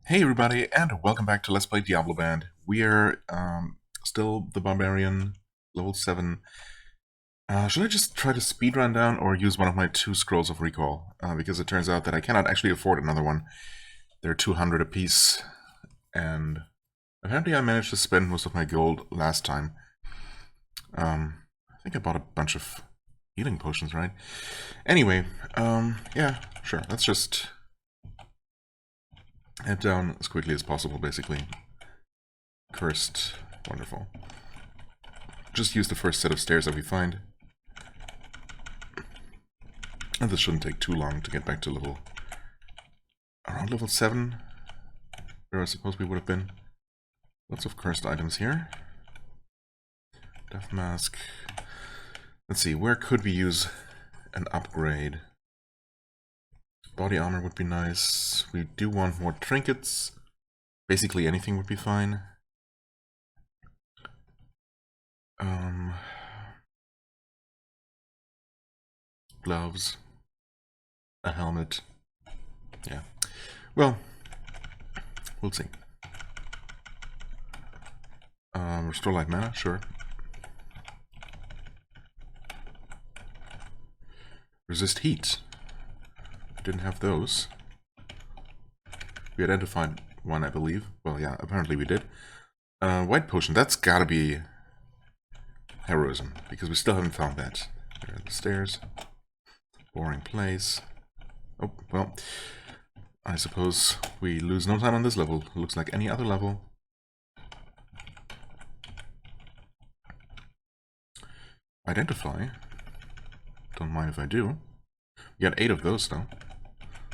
Hey everybody, and welcome back to Let's Play Diabloband. We are still the Barbarian, level 7. Should I just try to speedrun down or use one of my 2 Scrolls of Recall? Because it turns out that I cannot actually afford another one. They're 200 apiece, and apparently I managed to spend most of my gold last time. I think I bought a bunch of healing potions, right? Anyway, yeah, sure, let's just head down as quickly as possible, basically. Cursed. Wonderful. Just use the first set of stairs that we find. And this shouldn't take too long to get back to around level 7, where I suppose we would have been. Lots of cursed items here. Death Mask. Let's see, where could we use an upgrade? Body armor would be nice. We do want more trinkets. Basically anything would be fine. Gloves. A helmet. Yeah. Well, we'll see. Restore light mana, sure. Resist heat. Didn't have those. We identified one, I believe. Well, yeah, apparently we did. White potion, that's gotta be heroism, because we still haven't found that. There are the stairs. Boring place. Oh, well, I suppose we lose no time on this level. Looks like any other level. Identify. Don't mind if I do. We got 8 of those, though.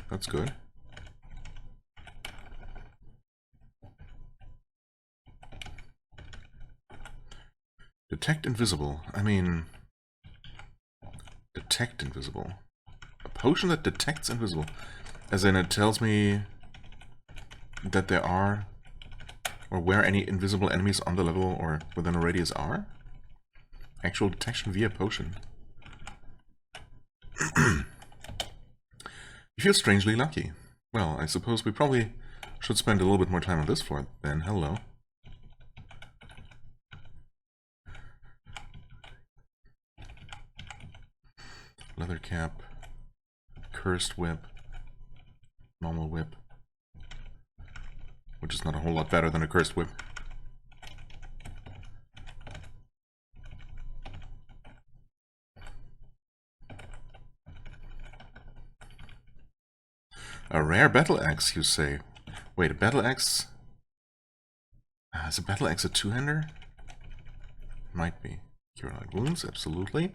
That's good. Detect invisible. I mean... Detect invisible. A potion that detects invisible. As in, it tells me that there are, or where any invisible enemies on the level or within a radius are? Actual detection via potion. You feel strangely lucky. Well, I suppose we probably should spend a little bit more time on this floor then. Hello. Leather cap. Cursed whip. Normal whip. Which is not a whole lot better than a cursed whip. A rare battle axe, you say? Wait, a battle axe? Is a battle axe a two-hander? Might be. Cure light wounds, absolutely.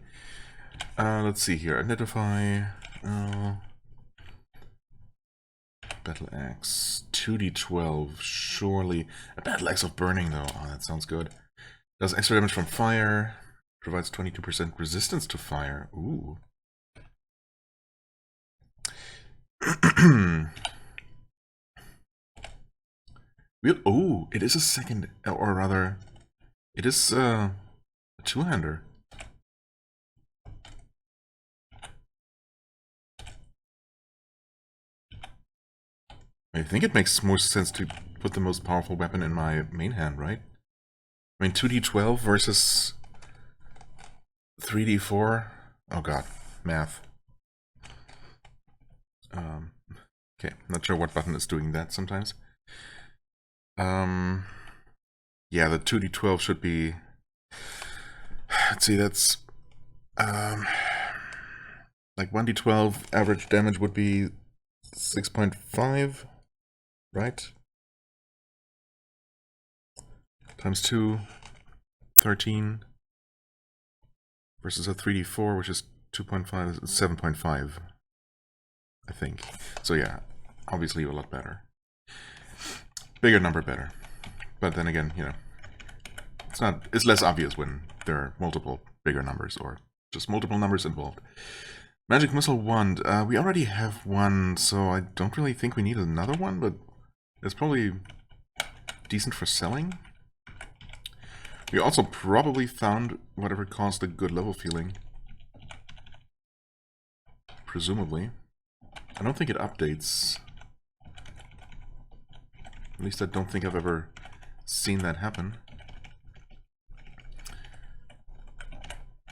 Let's see here. Identify. Battle axe. 2d12. Surely. A battle axe of burning, though. Oh, that sounds good. Does extra damage from fire. Provides 22% resistance to fire. Ooh. Oh, it is a second, or rather, it is a two-hander. I think it makes more sense to put the most powerful weapon in my main hand, right? I mean, 2d12 versus 3d4. Oh god, math. Okay, not sure what button is doing that sometimes. Yeah, the 2d12 should be... Let's see, that's... like 1d12 average damage would be 6.5, right? Times 2, 13. Versus a 3d4, which is 2.5, 7.5. I think. So yeah, obviously a lot better. Bigger number better. But then again, you know, it's less obvious when there are multiple bigger numbers or just multiple numbers involved. Magic Missile Wand. We already have one, so I don't really think we need another one, but it's probably decent for selling. We also probably found whatever caused the good level feeling. Presumably. I don't think it updates At least I don't think I've ever seen that happen.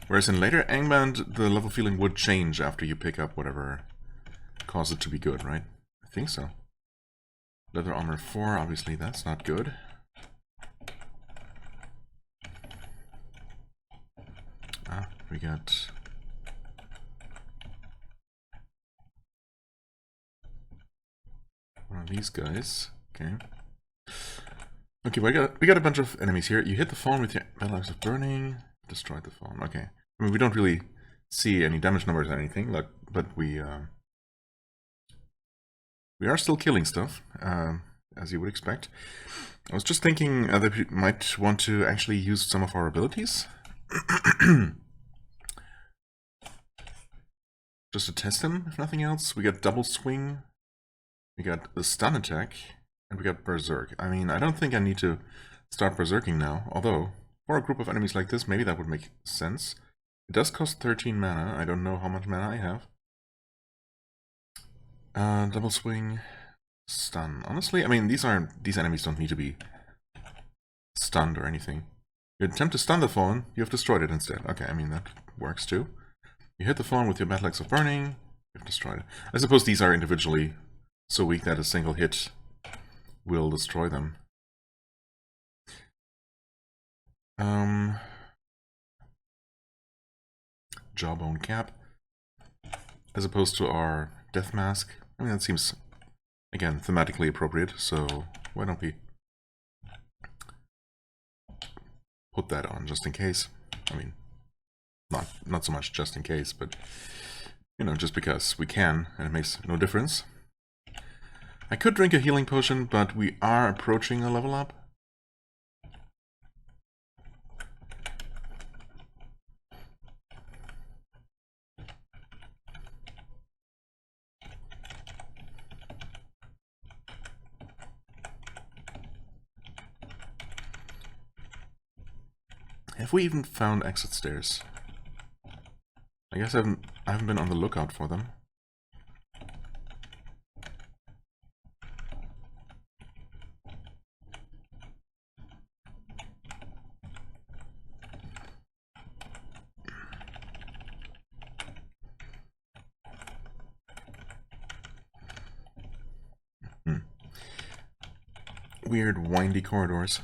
Whereas in later Angband, the level feeling would change after you pick up whatever caused it to be good, right? I think so. Leather armor 4, obviously that's not good. Ah, we got... one of these guys. Okay. Okay, we got a bunch of enemies here. You hit the phone with your Battle of Burning, destroyed the phone. Okay. I mean, we don't really see any damage numbers or anything, like, but we are still killing stuff, as you would expect. I was just thinking that we might want to actually use some of our abilities. Just to test them, if nothing else. We got double swing, we got the stun attack, and we got berserk. I mean, I don't think I need to start berserking now, although for a group of enemies like this, maybe that would make sense. It does cost 13 mana. I don't know how much mana I have. Double swing, stun. Honestly, I mean, these enemies don't need to be stunned or anything. You attempt to stun the phone, you have destroyed it instead. Okay, I mean, that works too. You hit the phone with your Battle Axe of Burning, you've destroyed it. I suppose these are individually so weak that a single hit will destroy them. Jawbone Cap, as opposed to our Death Mask. I mean, that seems, again, thematically appropriate, so why don't we put that on just in case? I mean, not so much just in case, but, you know, just because we can, and it makes no difference. I could drink a healing potion, but we are approaching a level up. Have we even found exit stairs? I guess I haven't been on the lookout for them. Weird, windy corridors.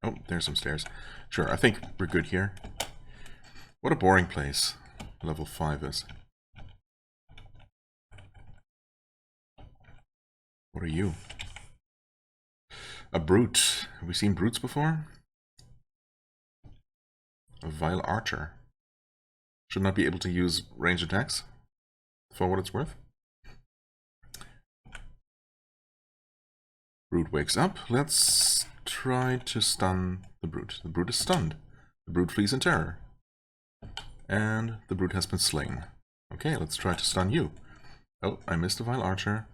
Oh, there's some stairs. Sure, I think we're good here. What a boring place level 5 is. What are you? A brute. Have we seen brutes before? A vile archer. Should not be able to use ranged attacks, for what it's worth. Brute wakes up. Let's try to stun the brute. The brute is stunned. The brute flees in terror. And the brute has been slain. Okay, let's try to stun you. Oh, I missed the vile archer.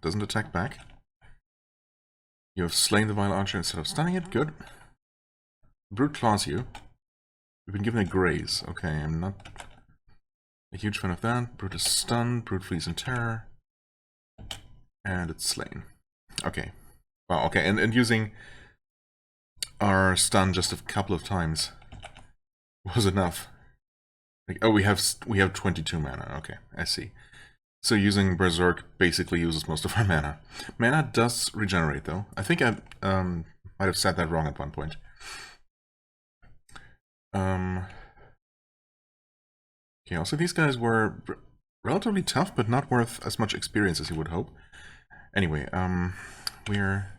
Doesn't attack back. You have slain the vile archer instead of stunning it. Good. The brute claws you. You've been given a graze. Okay, I'm not a huge fan of that. Brute is stunned. Brute flees in terror. And it's slain. Okay. Wow, okay, and using our stun just a couple of times was enough. Like, oh, we have 22 mana. Okay, I see. So using Berserk basically uses most of our mana. Mana does regenerate, though. I think I might have said that wrong at one point. Okay, also these guys were relatively tough, but not worth as much experience as you would hope. Anyway, we're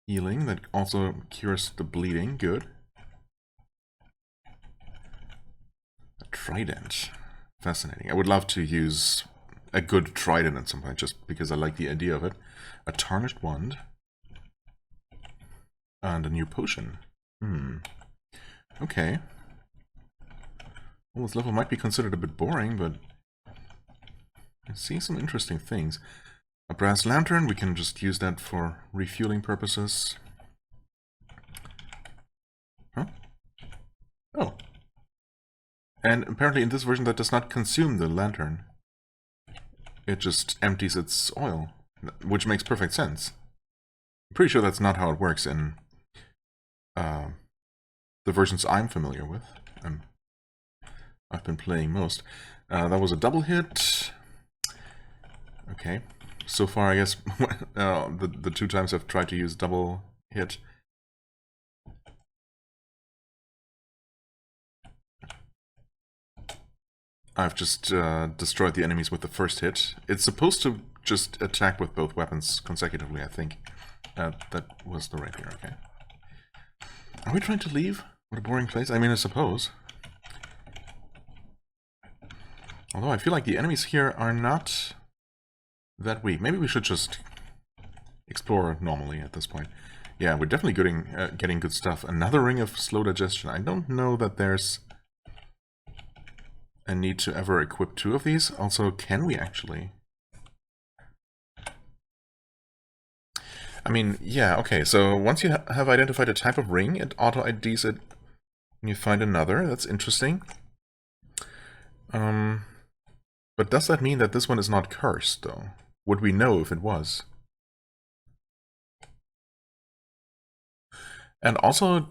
healing. That also cures the bleeding. Good. A trident. Fascinating. I would love to use a good trident at some point, just because I like the idea of it. A tarnished wand. And a new potion. Okay. Well, this level might be considered a bit boring, but I see some interesting things. A brass lantern, we can just use that for refueling purposes. Huh? Oh. And apparently in this version that does not consume the lantern. It just empties its oil. which makes perfect sense. I'm pretty sure that's not how it works in the versions I'm familiar with. I've been playing most. That was a double hit. Okay. So far, I guess the 2 times I've tried to use double hit. I've just destroyed the enemies with the first hit. It's supposed to just attack with both weapons consecutively, I think. That was the right here, okay. Are we trying to leave? What a boring place. I mean, I suppose. Although I feel like the enemies here are not that weak. Maybe we should just explore normally at this point. Yeah, we're definitely getting good stuff. Another ring of slow digestion. I don't know that there's a need to ever equip 2 of these. Also, can we actually? I mean, yeah, okay. So once you have identified a type of ring, it auto-IDs it when you find another. That's interesting. But does that mean that this one is not cursed, though? Would we know if it was? And also,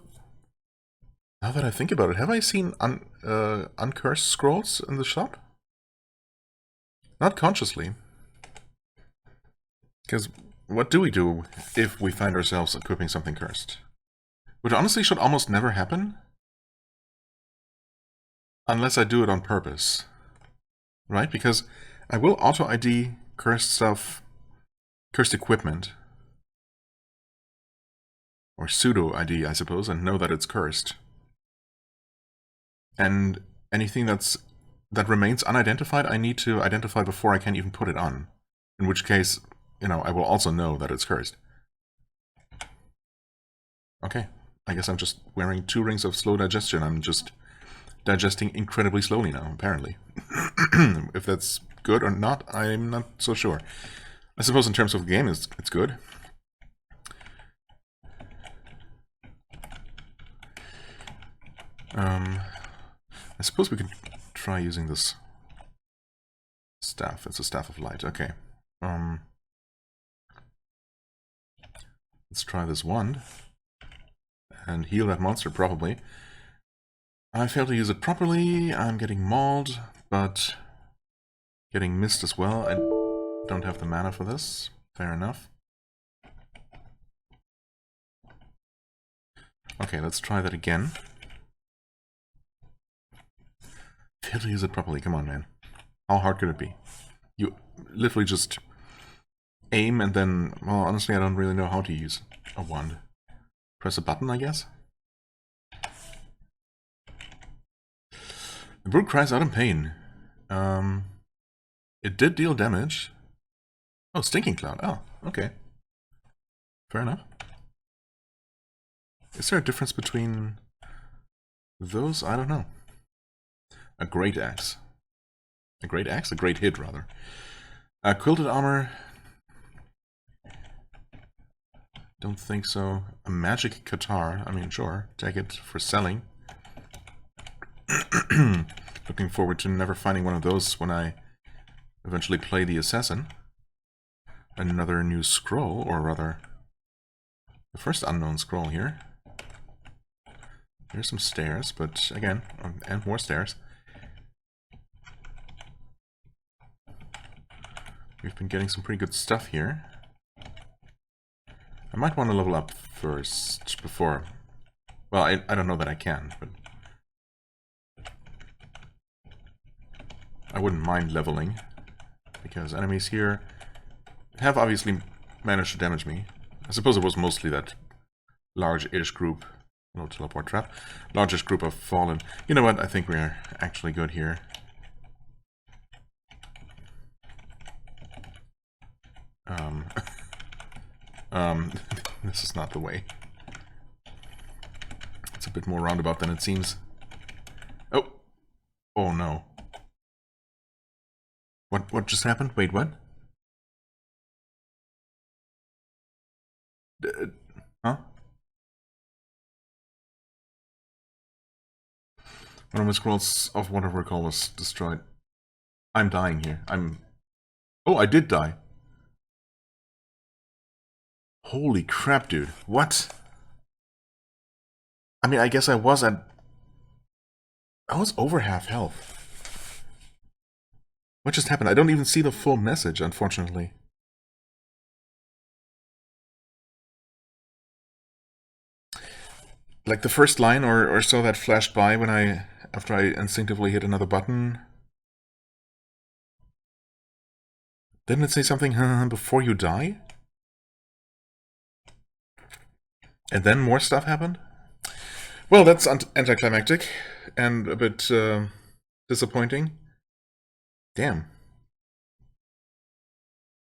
now that I think about it, have I seen uncursed scrolls in the shop? Not consciously. Because what do we do if we find ourselves equipping something cursed? Which honestly should almost never happen. Unless I do it on purpose. Right? Because I will auto-ID cursed stuff, cursed equipment. Or pseudo-ID, I suppose, and know that it's cursed. And anything that remains unidentified, I need to identify before I can even put it on. In which case, you know, I will also know that it's cursed. Okay, I guess I'm just wearing 2 rings of slow digestion. I'm just digesting incredibly slowly now, apparently. If that's good or not, I'm not so sure. I suppose in terms of the game, it's good. I suppose we could try using this staff. It's a staff of light. Okay. Let's try this wand and heal that monster, probably. I failed to use it properly. I'm getting mauled, but getting missed as well. I don't have the mana for this. Fair enough. Okay, let's try that again. Failed to use it properly. Come on, man. How hard could it be? You literally just aim and then... Well, honestly, I don't really know how to use a wand. Press a button, I guess? The brute cries out in pain. It did deal damage. Oh, Stinking Cloud. Oh, okay. Fair enough. Is there a difference between those? I don't know. A great axe. A great axe? A great hit, rather. Quilted armor. Don't think so. A magic guitar. I mean, sure. Take it for selling. Looking forward to never finding one of those when I eventually play the assassin. Another new scroll, or rather, the first unknown scroll here. There's some stairs, but again, and more stairs. We've been getting some pretty good stuff here. I might want to level up first before... Well, I don't know that I can, but... I wouldn't mind leveling, because enemies here have obviously managed to damage me. I suppose it was mostly that large-ish group. No teleport trap. Largest group of fallen. You know what? I think we're actually good here. This is not the way. It's a bit more roundabout than it seems. Oh! Oh no. What just happened? Wait, what? Huh? One of my scrolls of whatever recall was destroyed. I'm dying here. Oh, I did die. Holy crap, dude. What? I mean, I guess I was over half health. What just happened? I don't even see the full message, unfortunately. Like the first line or so that flashed by when after I instinctively hit another button. Didn't it say something before you die? And then more stuff happened? Well, that's anticlimactic and a bit disappointing. Damn.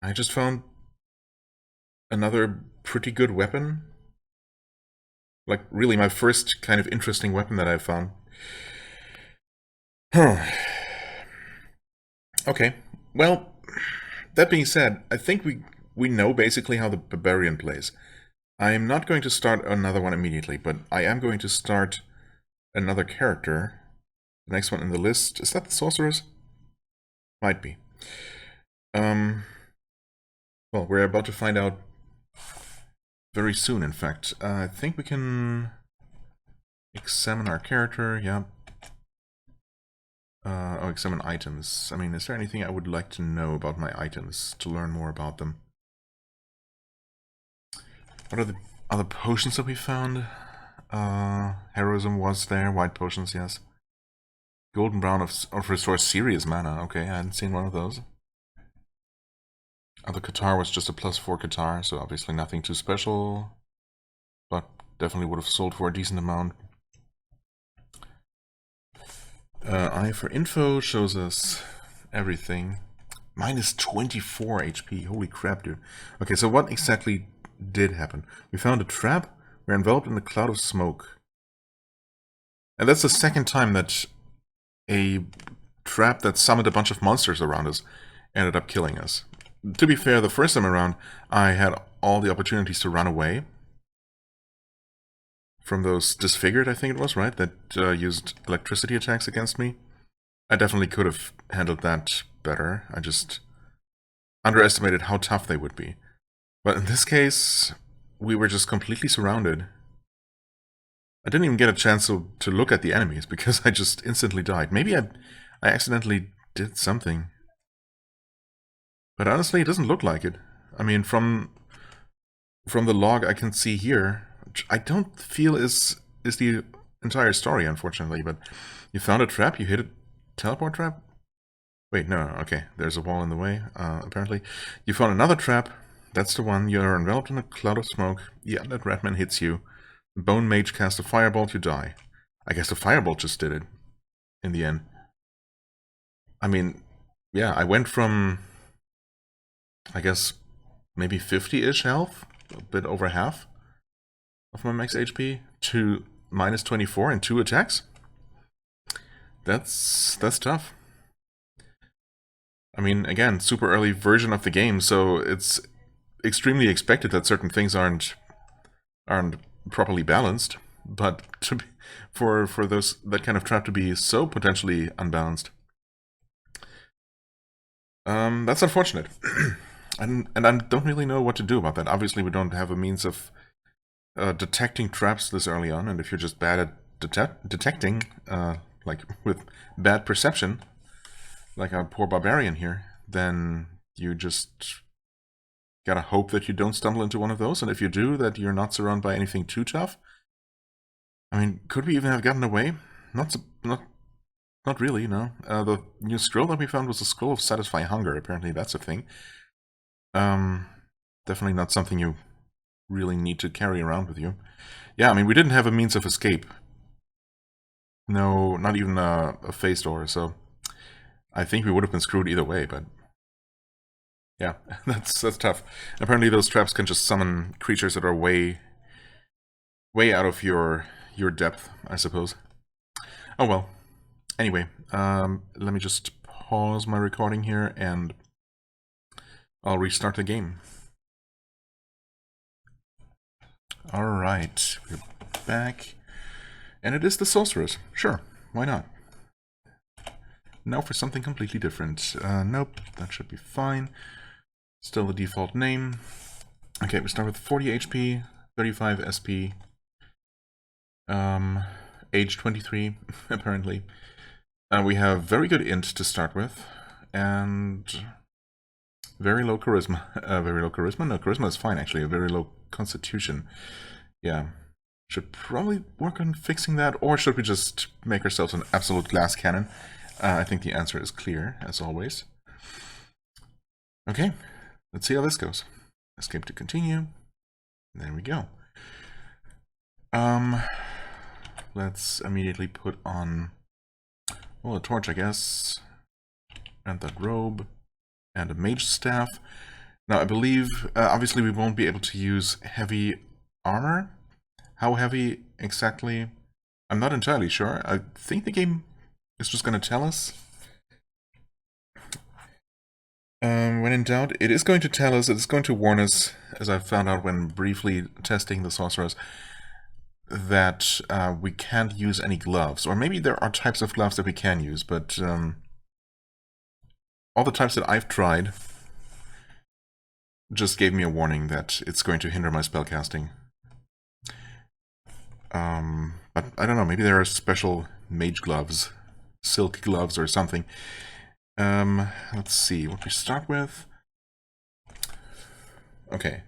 I just found another pretty good weapon. Like, really, my first kind of interesting weapon that I've found. Huh. Okay. Well, that being said, I think we know basically how the Barbarian plays. I am not going to start another one immediately, but I am going to start another character. The next one in the list. Is that the Sorceress? Might be. Well, we're about to find out very soon, in fact. I think we can examine our character, yeah. Examine items. I mean, is there anything I would like to know about my items, to learn more about them? What are the other potions that we found? Heroism was there, white potions, yes. Golden Brown of restores serious mana, okay, I hadn't seen one of those. The Qatar was just a +4 Qatar, so obviously nothing too special, but definitely would have sold for a decent amount. Eye for info shows us everything. Minus 24 HP, holy crap, dude. Okay, so what exactly did happen? We found a trap, we're enveloped in a cloud of smoke. And that's the second time that a trap that summoned a bunch of monsters around us ended up killing us. To be fair, the first time around, I had all the opportunities to run away from those disfigured, I think it was, right? That used electricity attacks against me. I definitely could have handled that better. I just underestimated how tough they would be. But in this case, we were just completely surrounded. I didn't even get a chance to look at the enemies because I just instantly died. Maybe I accidentally did something. But honestly, it doesn't look like it. I mean, from the log I can see here, which I don't feel is the entire story, unfortunately, but you found a trap, you hit a teleport trap? Wait, no, okay, there's a wall in the way, apparently. You found another trap, that's the one, you're enveloped in a cloud of smoke, the undead Ratman hits you, the Bone Mage casts a firebolt, you die. I guess the firebolt just did it, in the end. I mean, yeah, I went from, I guess, maybe 50-ish health, a bit over half of my max HP, to minus 24 in 2 attacks. That's tough. I mean, again, super early version of the game, so it's extremely expected that certain things aren't properly balanced. But for that kind of trap to be so potentially unbalanced, that's unfortunate. and I don't really know what to do about that. Obviously, we don't have a means of detecting traps this early on, and if you're just bad at detecting, like with bad perception, like our poor barbarian here, then you just gotta hope that you don't stumble into one of those, and if you do, that you're not surrounded by anything too tough. I mean, could we even have gotten away? Not really, no. The new scroll that we found was a scroll of satisfy hunger. Apparently that's a thing. Definitely not something you really need to carry around with you. Yeah, I mean, we didn't have a means of escape. No, not even a phase door, so I think we would have been screwed either way, but yeah, that's tough. Apparently those traps can just summon creatures that are way out of your depth, I suppose. Oh well. Anyway, let me just pause my recording here and I'll restart the game. Alright, we're back. And it is the Sorceress. Sure, why not? Now for something completely different. Nope, that should be fine. Still the default name. Okay, we start with 40 HP, 35 SP, age 23, apparently. We have very good int to start with, and very low charisma. Very low charisma? No, charisma is fine, actually. A very low constitution. Yeah. Should probably work on fixing that, or should we just make ourselves an absolute glass cannon? I think the answer is clear, as always. Okay, let's see how this goes. Escape to continue. There we go. Let's immediately put on, well, a torch, I guess, and that robe, and a mage staff. Now, I believe, obviously we won't be able to use heavy armor. How heavy exactly? I'm not entirely sure. I think the game is just going to tell us. When in doubt, it is going to tell us, it's going to warn us, as I found out when briefly testing the sorcerers, that we can't use any gloves. Or maybe there are types of gloves that we can use, but all the types that I've tried just gave me a warning that it's going to hinder my spellcasting. But I don't know, maybe there are special mage gloves, silk gloves or something. Let's see, what we start with. Okay,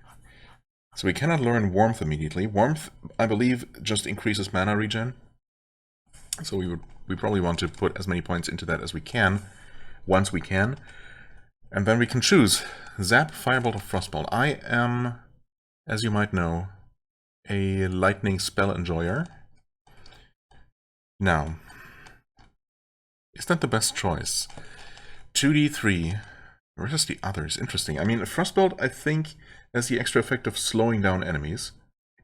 so we cannot learn Warmth immediately. Warmth, I believe, just increases mana regen. So we probably want to put as many points into that as we can, once we can. And then we can choose Zap, Firebolt, or Frostbolt. I am, as you might know, a lightning spell enjoyer. Now, is that the best choice? 2d3 versus the others. Interesting. I mean, Frostbolt, I think, has the extra effect of slowing down enemies,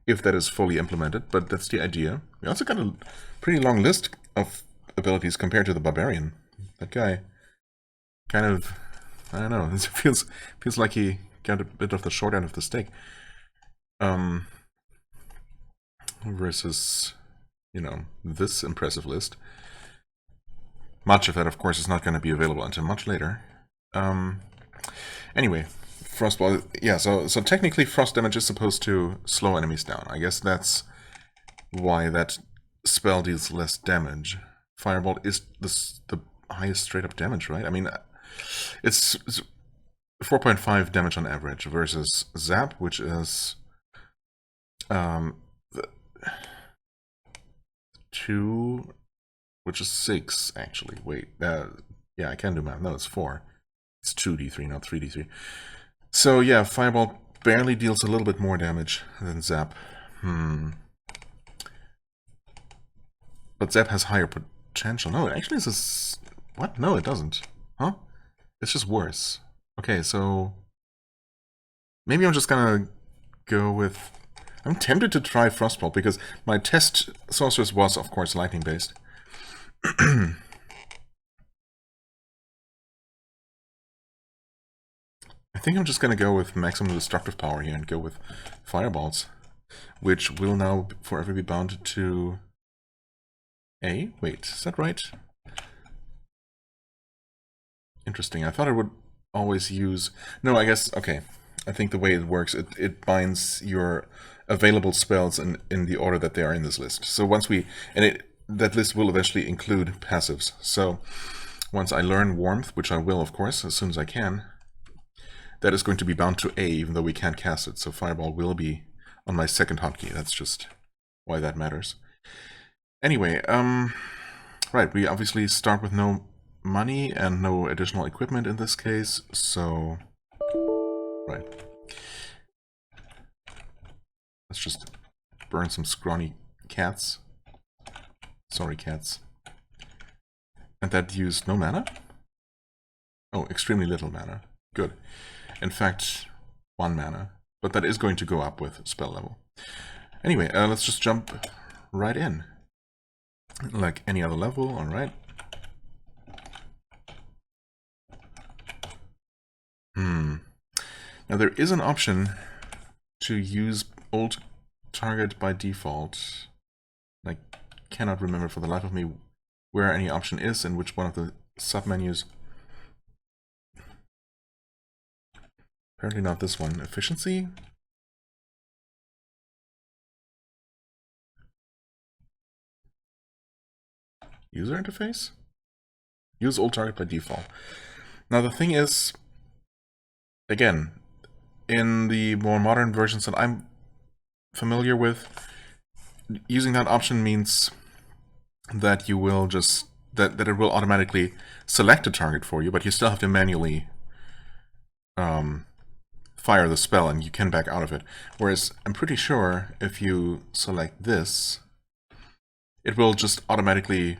if that is fully implemented, but that's the idea. We also got a pretty long list of abilities compared to the Barbarian. That guy kind of, I don't know, it feels like he got a bit of the short end of the stick. Versus, you know, this impressive list. Much of that, of course, is not going to be available until much later. Anyway, Frostball, yeah, so technically frost damage is supposed to slow enemies down. I guess that's why that spell deals less damage. Firebolt is the highest straight-up damage, right? I mean, it's 4.5 damage on average versus Zap, which is 2, which is 6, actually. Wait, yeah, I can do math. No, it's 4. It's 2d3, not 3d3. So yeah, Fireball barely deals a little bit more damage than Zap. But Zap has higher potential. No, actually this is... What? No, it doesn't. Huh? It's just worse. Okay, so... Maybe I'm just gonna go with... I'm tempted to try Frostbolt, because my test sorceress was, of course, lightning-based. I think I'm just going to go with maximum destructive power here and go with fireballs, which will now forever be bound to A. Wait, is that right? Interesting. I thought I would always use... No, I guess... Okay. I think the way it works, it binds your available spells in the order that they are in this list. So once we... And that list will eventually include passives. So once I learn Warmth, which I will, of course, as soon as I can, that is going to be bound to A, even though we can't cast it. So Fireball will be on my second hotkey. That's just why that matters. Anyway, right, we obviously start with no money and no additional equipment in this case, so... Right. Let's just burn some scrawny cats. Sorry, cats. And that used no mana? Oh, extremely little mana. Good. In fact, 1 mana. But that is going to go up with spell level. Anyway, let's just jump right in. Like any other level, alright. Now there is an option to use old target by default. I cannot remember for the life of me where any option is and which one of the submenus. Apparently not this one. Efficiency? User interface? Use old target by default. Now the thing is, again, in the more modern versions that I'm familiar with, using that option means that you will just that it will automatically select a target for you, but you still have to manually fire the spell, and you can back out of it. Whereas I'm pretty sure if you select this, it will just automatically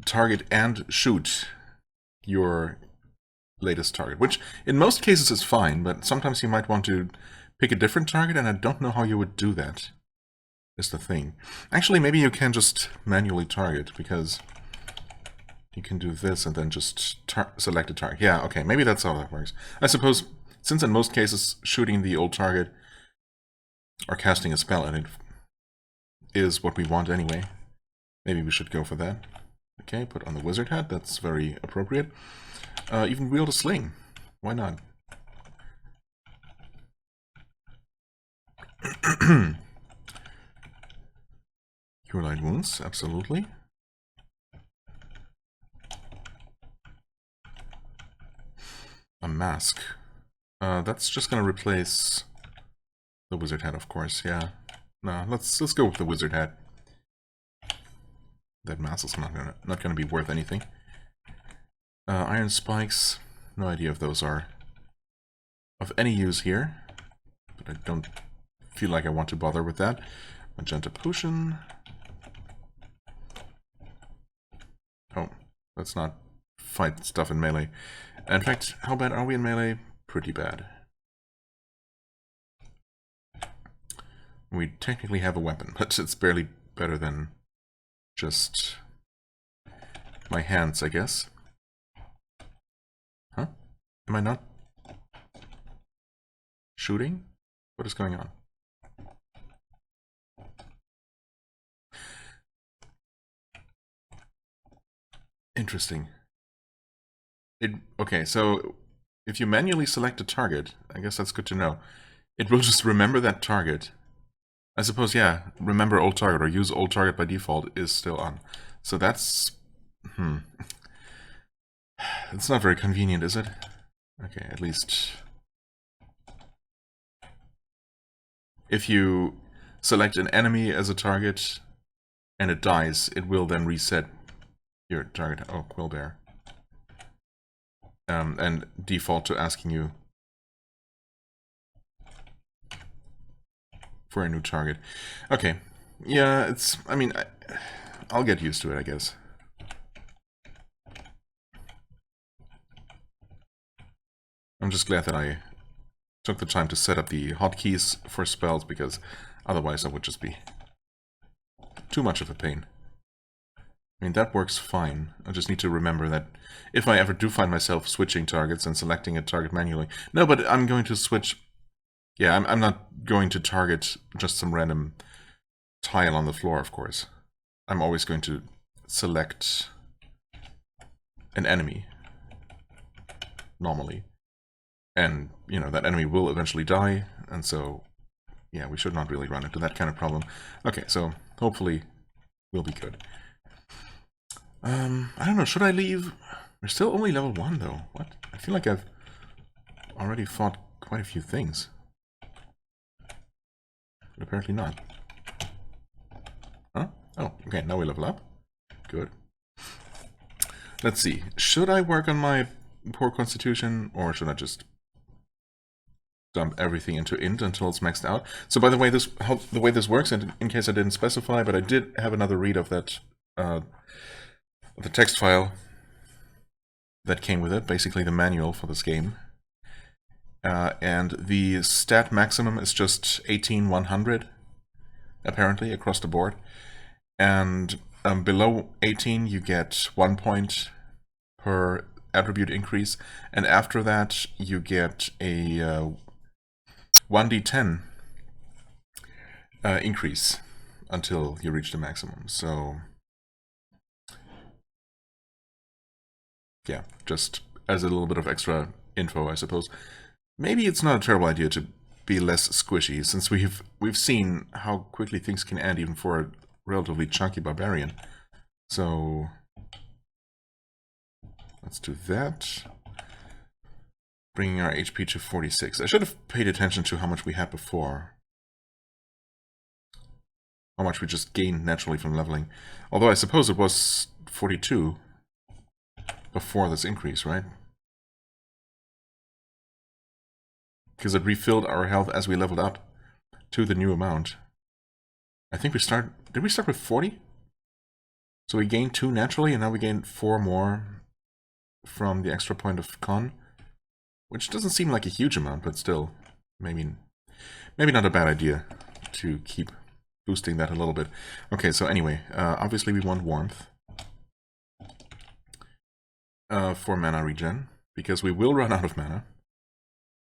target and shoot your latest target, which in most cases is fine, but sometimes you might want to pick a different target, and I don't know how you would do that, is the thing. Actually, maybe you can just manually target, because you can do this and then just select a target. Yeah, okay, maybe that's how that works. I suppose, since in most cases shooting the old target or casting a spell at it is what we want anyway, maybe we should go for that. Okay, put on the wizard hat, that's very appropriate. Even wield a sling, why not? Cure light wounds, absolutely. A mask. That's just gonna replace the wizard hat, of course, yeah. No, let's go with the wizard hat. That mask is not gonna be worth anything. Iron spikes, no idea if those are of any use here, but I don't feel like I want to bother with that. Magenta potion. Oh, let's not fight stuff in melee. In fact, how bad are we in melee? Pretty bad. We technically have a weapon, but it's barely better than just my hands, I guess. Huh? Am I not shooting? What is going on? Interesting. Okay, so if you manually select a target, I guess that's good to know. It will just remember that target. I suppose, yeah, remember old target or use old target by default is still on. So that's... It's not very convenient, is it? Okay, at least... If you select an enemy as a target and it dies, it will then reset your target. Oh, Quillbear. And default to asking you for a new target. Okay. Yeah, it's... I mean, I'll get used to it, I guess. I'm just glad that I took the time to set up the hotkeys for spells, because otherwise that would just be too much of a pain. I mean, that works fine. I just need to remember that if I ever do find myself switching targets and selecting a target manually... No, but I'm going to switch... Yeah, I'm not going to target just some random tile on the floor, of course. I'm always going to select an enemy, normally. And, you know, that enemy will eventually die, and so, yeah, we should not really run into that kind of problem. Okay, so hopefully we'll be good. I don't know, should I leave? We're still only level 1, though. What? I feel like I've already fought quite a few things. But apparently not. Huh? Oh, okay, now we level up. Good. Let's see. Should I work on my poor constitution, or should I just dump everything into int until it's maxed out? So by the way, the way this works, and in case I didn't specify, but I did have another read of that the text file that came with it, basically the manual for this game. And the stat maximum is just 18,100, apparently, across the board. And below 18, you get 1 point per attribute increase. And after that, you get a 1d10 increase until you reach the maximum. So... yeah, just as a little bit of extra info, I suppose. Maybe it's not a terrible idea to be less squishy, since we've seen how quickly things can end even for a relatively chunky barbarian. So let's do that. Bringing our HP to 46. I should have paid attention to how much we had before. How much we just gained naturally from leveling. Although I suppose it was 42 before this increase, right? Because it refilled our health as we leveled up to the new amount. I think we start... Did we start with 40? So we gained 2 naturally, and now we gained 4 more from the extra point of con. Which doesn't seem like a huge amount, but still, maybe not a bad idea to keep boosting that a little bit. Okay, so anyway, obviously we want warmth for mana regen, because we will run out of mana,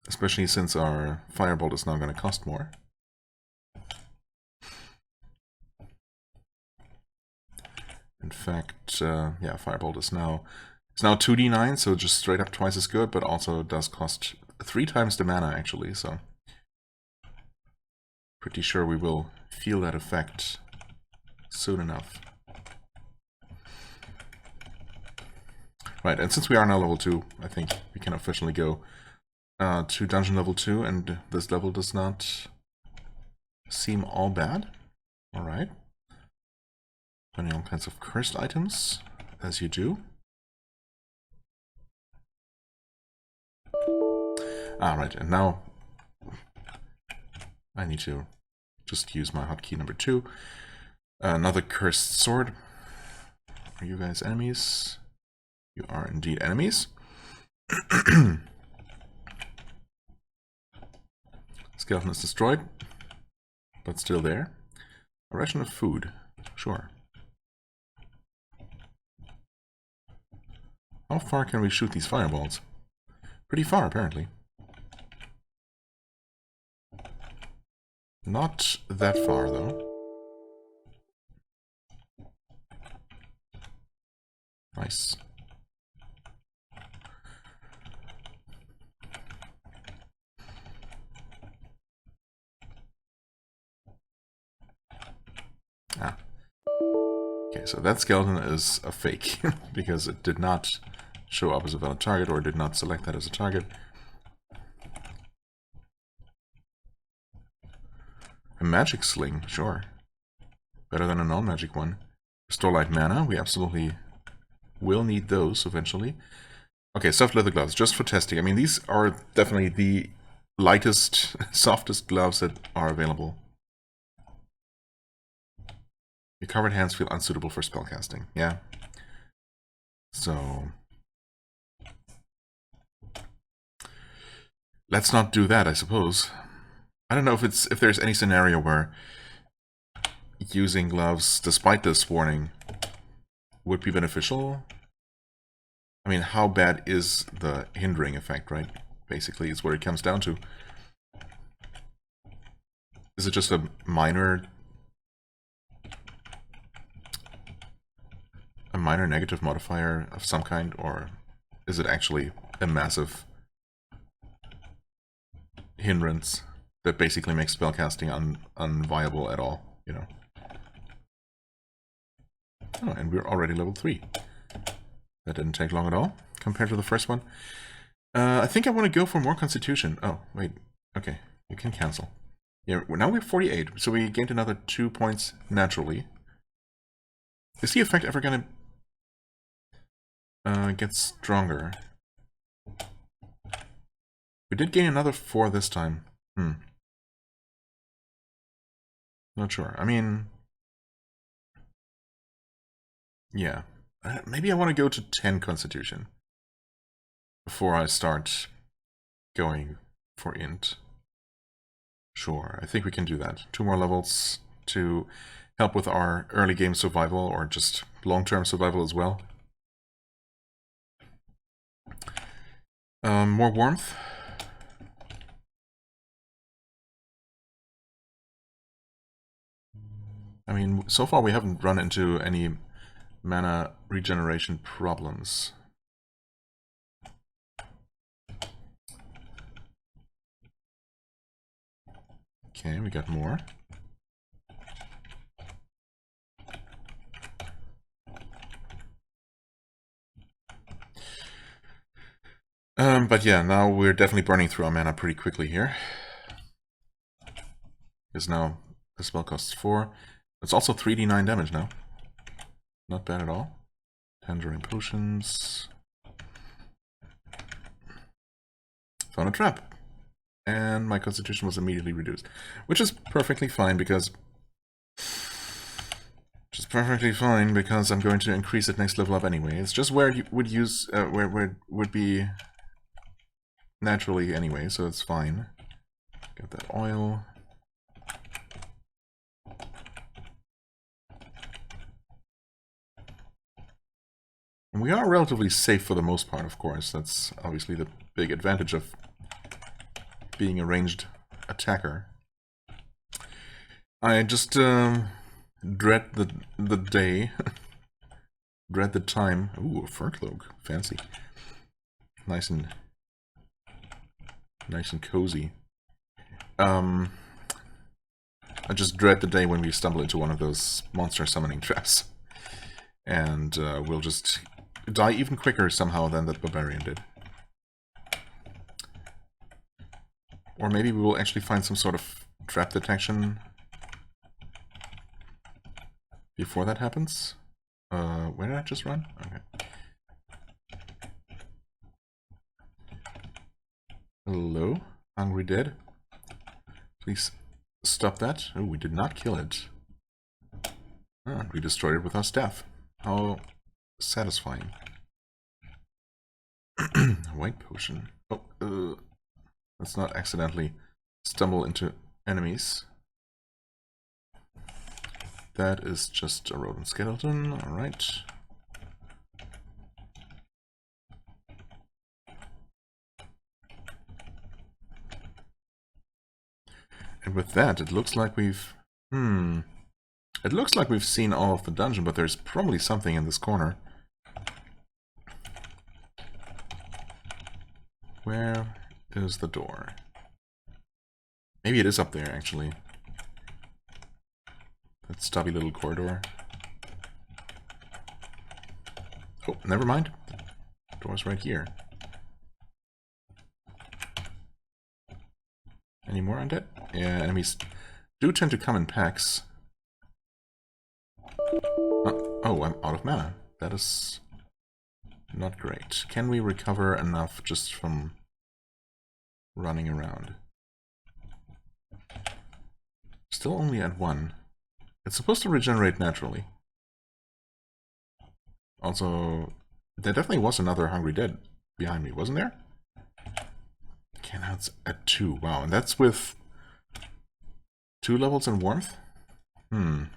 especially since our firebolt is now going to cost more. In fact, yeah, firebolt is now 2d9, so just straight up twice as good, but also does cost 3 times the mana actually, so pretty sure we will feel that effect soon enough. Right, and since we are now level 2, I think we can officially go to dungeon level 2, and this level does not seem all bad. Alright. Finding all kinds of cursed items, as you do. Alright, and now I need to just use my hotkey number 2. Another cursed sword. Are you guys enemies? You are indeed enemies. Skeleton is destroyed, but still there. A ration of food. Sure. How far can we shoot these fireballs? Pretty far, apparently. Not that far, though. Nice. Ah. Okay, so that skeleton is a fake, because it did not show up as a valid target, or did not select that as a target. A magic sling, sure. Better than a non-magic one. Restore light mana, we absolutely will need those eventually. Okay, soft leather gloves, just for testing. I mean, these are definitely the lightest, softest gloves that are available. Your covered hands feel unsuitable for spellcasting. Yeah. So let's not do that, I suppose. I don't know if there's any scenario where using gloves, despite this warning, would be beneficial. I mean, how bad is the hindering effect, right? Basically, is what it comes down to. Is it just a minor negative modifier of some kind, or is it actually a massive hindrance that basically makes spellcasting unviable at all, you know? Oh, and we're already level 3. That didn't take long at all, compared to the first one. I think I want to go for more constitution. Oh, wait. Okay, you can cancel. Yeah, now we're 48, so we gained another 2 points naturally. Is the effect ever gonna get stronger? We did gain another 4 this time. Not sure. I mean... yeah. Maybe I want to go to 10 constitution before I start going for int. Sure, I think we can do that. 2 more levels to help with our early game survival, or just long-term survival as well. More warmth. I mean, so far we haven't run into any mana regeneration problems. Okay, we got more. But yeah, now we're definitely burning through our mana pretty quickly here. Because now the spell costs 4. It's also 3d9 damage now. Not bad at all. Tangerine potions. Found a trap. And my constitution was immediately reduced. Which is perfectly fine because... I'm going to increase it next level up anyway. It's just where you would use... where it would be... naturally anyway, so it's fine. Get that oil. And we are relatively safe for the most part, of course. That's obviously the big advantage of being a ranged attacker. I just dread the day. Dread the time. Ooh, a fur cloak. Fancy. Nice and cozy. I just dread the day when we stumble into one of those monster summoning traps. And we'll just die even quicker somehow than that barbarian did. Or maybe we will actually find some sort of trap detection before that happens. Where did I just run? Okay. Hello? Hungry Dead? Please stop that. Oh, we did not kill it. Oh, we destroyed it with our staff. How satisfying. White potion. Oh, let's not accidentally stumble into enemies. That is just a rodent skeleton. Alright. And with that, it looks like we've... It looks like we've seen all of the dungeon, but there's probably something in this corner. Where is the door? Maybe it is up there, actually. That stubby little corridor. Oh, never mind. The door's right here. Any more undead? Yeah, enemies do tend to come in packs. Oh, I'm out of mana. That is not great. Can we recover enough just from running around? Still only at 1. It's supposed to regenerate naturally. Also, there definitely was another Hungry Dead behind me, wasn't there? Okay, now it's at 2. Wow, and that's with 2 levels in warmth? Seems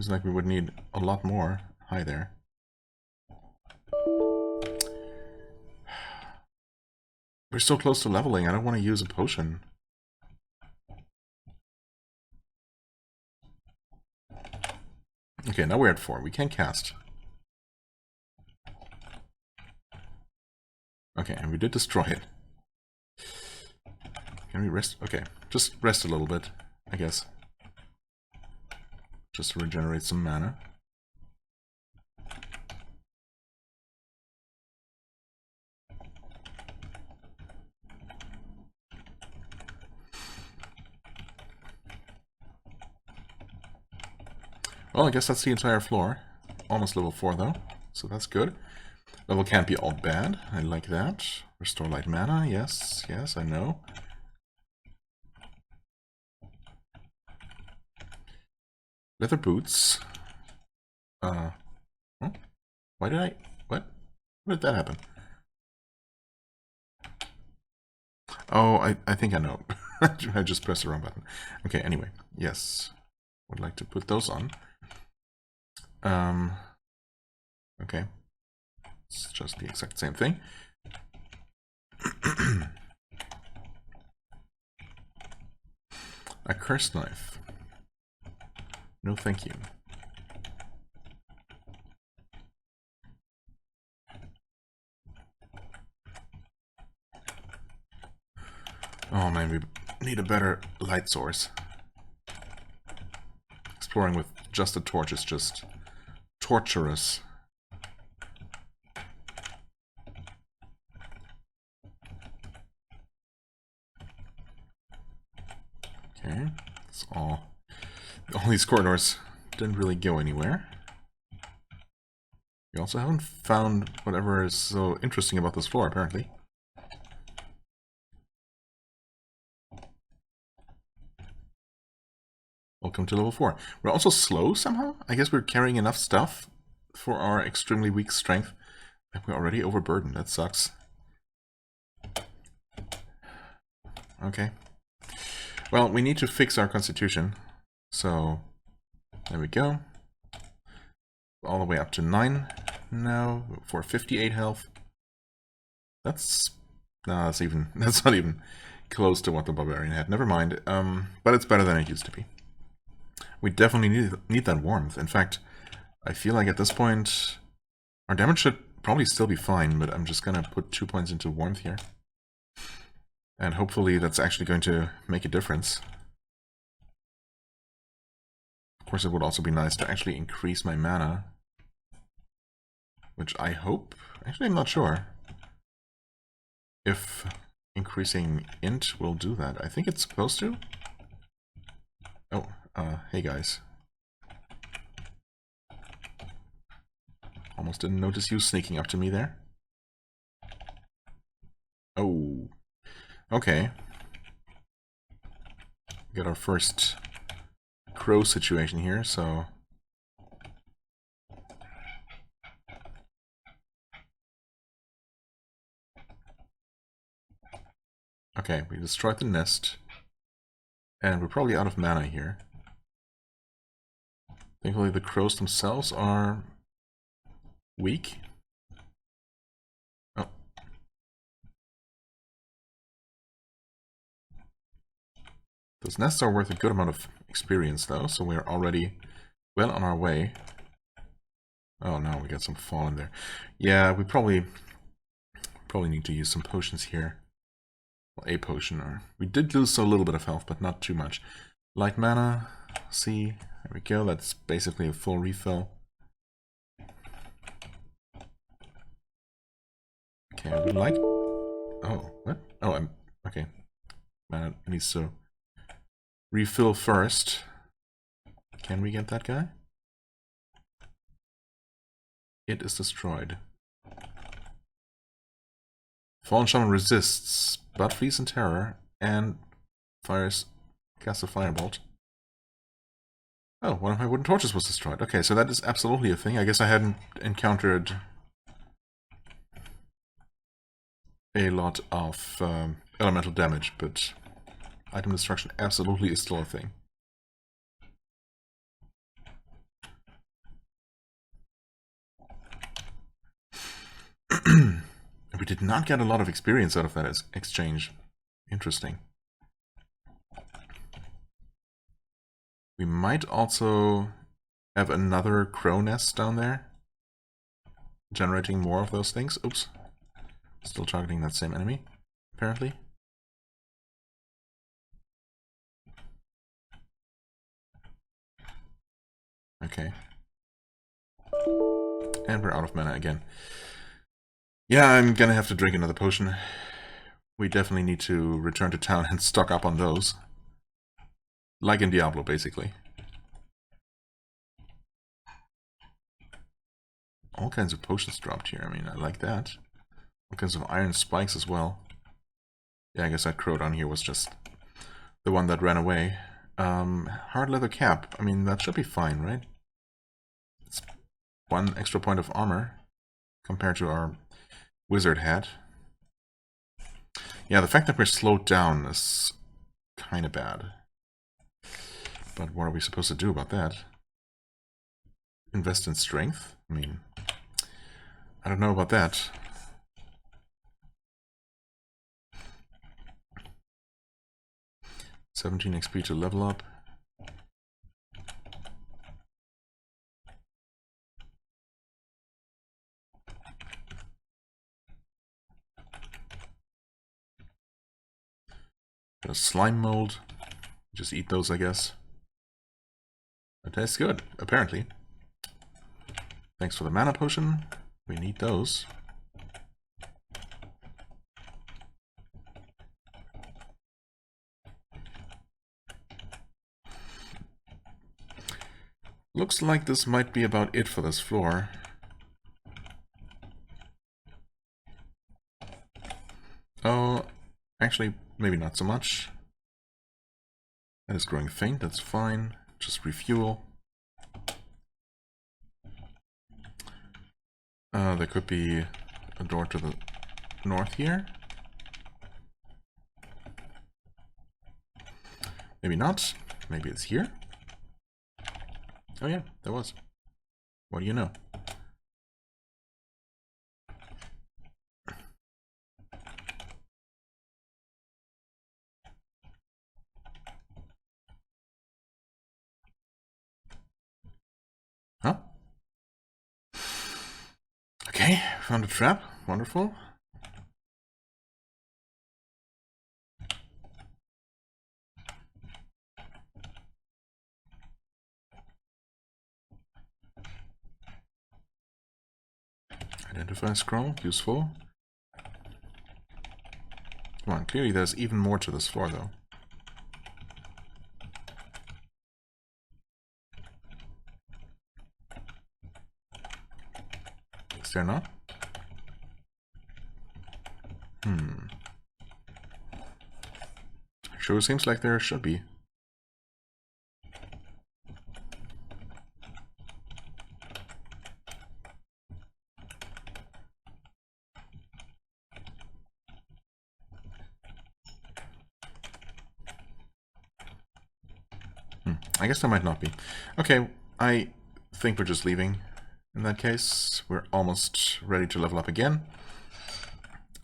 like we would need a lot more. Hi there. We're so close to leveling, I don't want to use a potion. Okay, now we're at 4. We can cast. Okay, and we did destroy it. Can we rest? Okay, just rest a little bit, I guess. Just to regenerate some mana. Well, I guess that's the entire floor. Almost level 4 though, so that's good. Level can't be all bad. I like that. Restore light mana. Yes, yes, I know. Leather boots. Huh? Why did I... What? When did that happen? Oh, I think I know. I just pressed the wrong button. Okay, anyway. Yes. Would like to put those on. Okay. It's just the exact same thing. A cursed knife. No thank you. Oh man, we need a better light source. Exploring with just a torch is just torturous. Okay, that's all. All these corridors didn't really go anywhere. We also haven't found whatever is so interesting about this floor, apparently. Welcome to level 4. We're also slow somehow? I guess we're carrying enough stuff for our extremely weak strength that we're already overburdened. That sucks. Okay. Well, we need to fix our constitution. So, there we go. All the way up to 9 now for 58 health. That's... no, that's not even close to what the barbarian had. Never mind. But it's better than it used to be. We definitely need that warmth. In fact, I feel like at this point, our damage should probably still be fine, but I'm just gonna put 2 points into warmth here. And hopefully that's actually going to make a difference. Of course, it would also be nice to actually increase my mana. Which I hope... actually, I'm not sure if increasing int will do that. I think it's supposed to. Oh, hey guys. Almost didn't notice you sneaking up to me there. Oh. Okay. Got our first crow situation here, so... okay, we destroyed the nest. And we're probably out of mana here. Thankfully the crows themselves are weak. Oh. Those nests are worth a good amount of experience though, so we're already well on our way. Oh no, we got some fallen there. Yeah, we probably need to use some potions here. Well, a potion, or we did lose a little bit of health, but not too much. Light mana, see, there we go, that's basically a full refill. Okay, I would like... oh, what? Oh, I'm... okay. Mana needs to refill first. Can we get that guy? It is destroyed. Fallen Shaman resists, but flees in terror, and casts a firebolt. Oh, one of my wooden torches was destroyed. Okay, so that is absolutely a thing. I guess I hadn't encountered a lot of elemental damage, but item destruction absolutely is still a thing. We did not get a lot of experience out of that exchange. Interesting. We might also have another crow nest down there, generating more of those things. Oops. Still targeting that same enemy, apparently. Okay. And we're out of mana again. Yeah, I'm gonna have to drink another potion. We definitely need to return to town and stock up on those. Like in Diablo, basically. All kinds of potions dropped here. I mean, I like that. All kinds of iron spikes as well. Yeah, I guess that crow down here was just the one that ran away. Hard leather cap. I mean, that should be fine, right? It's 1 extra point of armor compared to our wizard hat. Yeah, the fact that we're slowed down is kind of bad. But what are we supposed to do about that? Invest in strength? I mean, I don't know about that. $17 XP to level up. Got a slime mold. Just eat those, I guess. That tastes good, apparently. Thanks for the mana potion. We need those. Looks like this might be about it for this floor. Oh, actually, maybe not so much. That is growing faint, that's fine. Just refuel. There could be a door to the north here. Maybe not. Maybe it's here. Oh yeah, there was. What do you know? Huh? Okay, found a trap. Wonderful. Identify scroll, useful. Come on, clearly there's even more to this floor though. Is there not? Sure seems like there should be. I guess there might not be. Okay, I think we're just leaving. In that case, we're almost ready to level up again.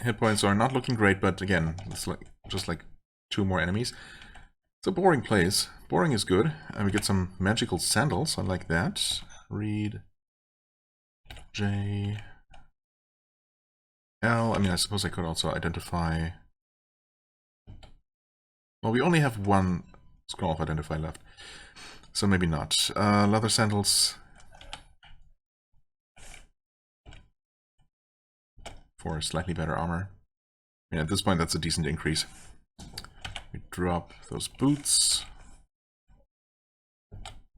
Hit points are not looking great, but again, it's like just like 2 more enemies. It's a boring place. Boring is good. And we get some magical sandals. I like that. Read J L. I mean, I suppose I could also identify. Well, we only have 1 scroll of identify left, so maybe not. Leather sandals for slightly better armor. I mean, at this point, that's a decent increase. We drop those boots.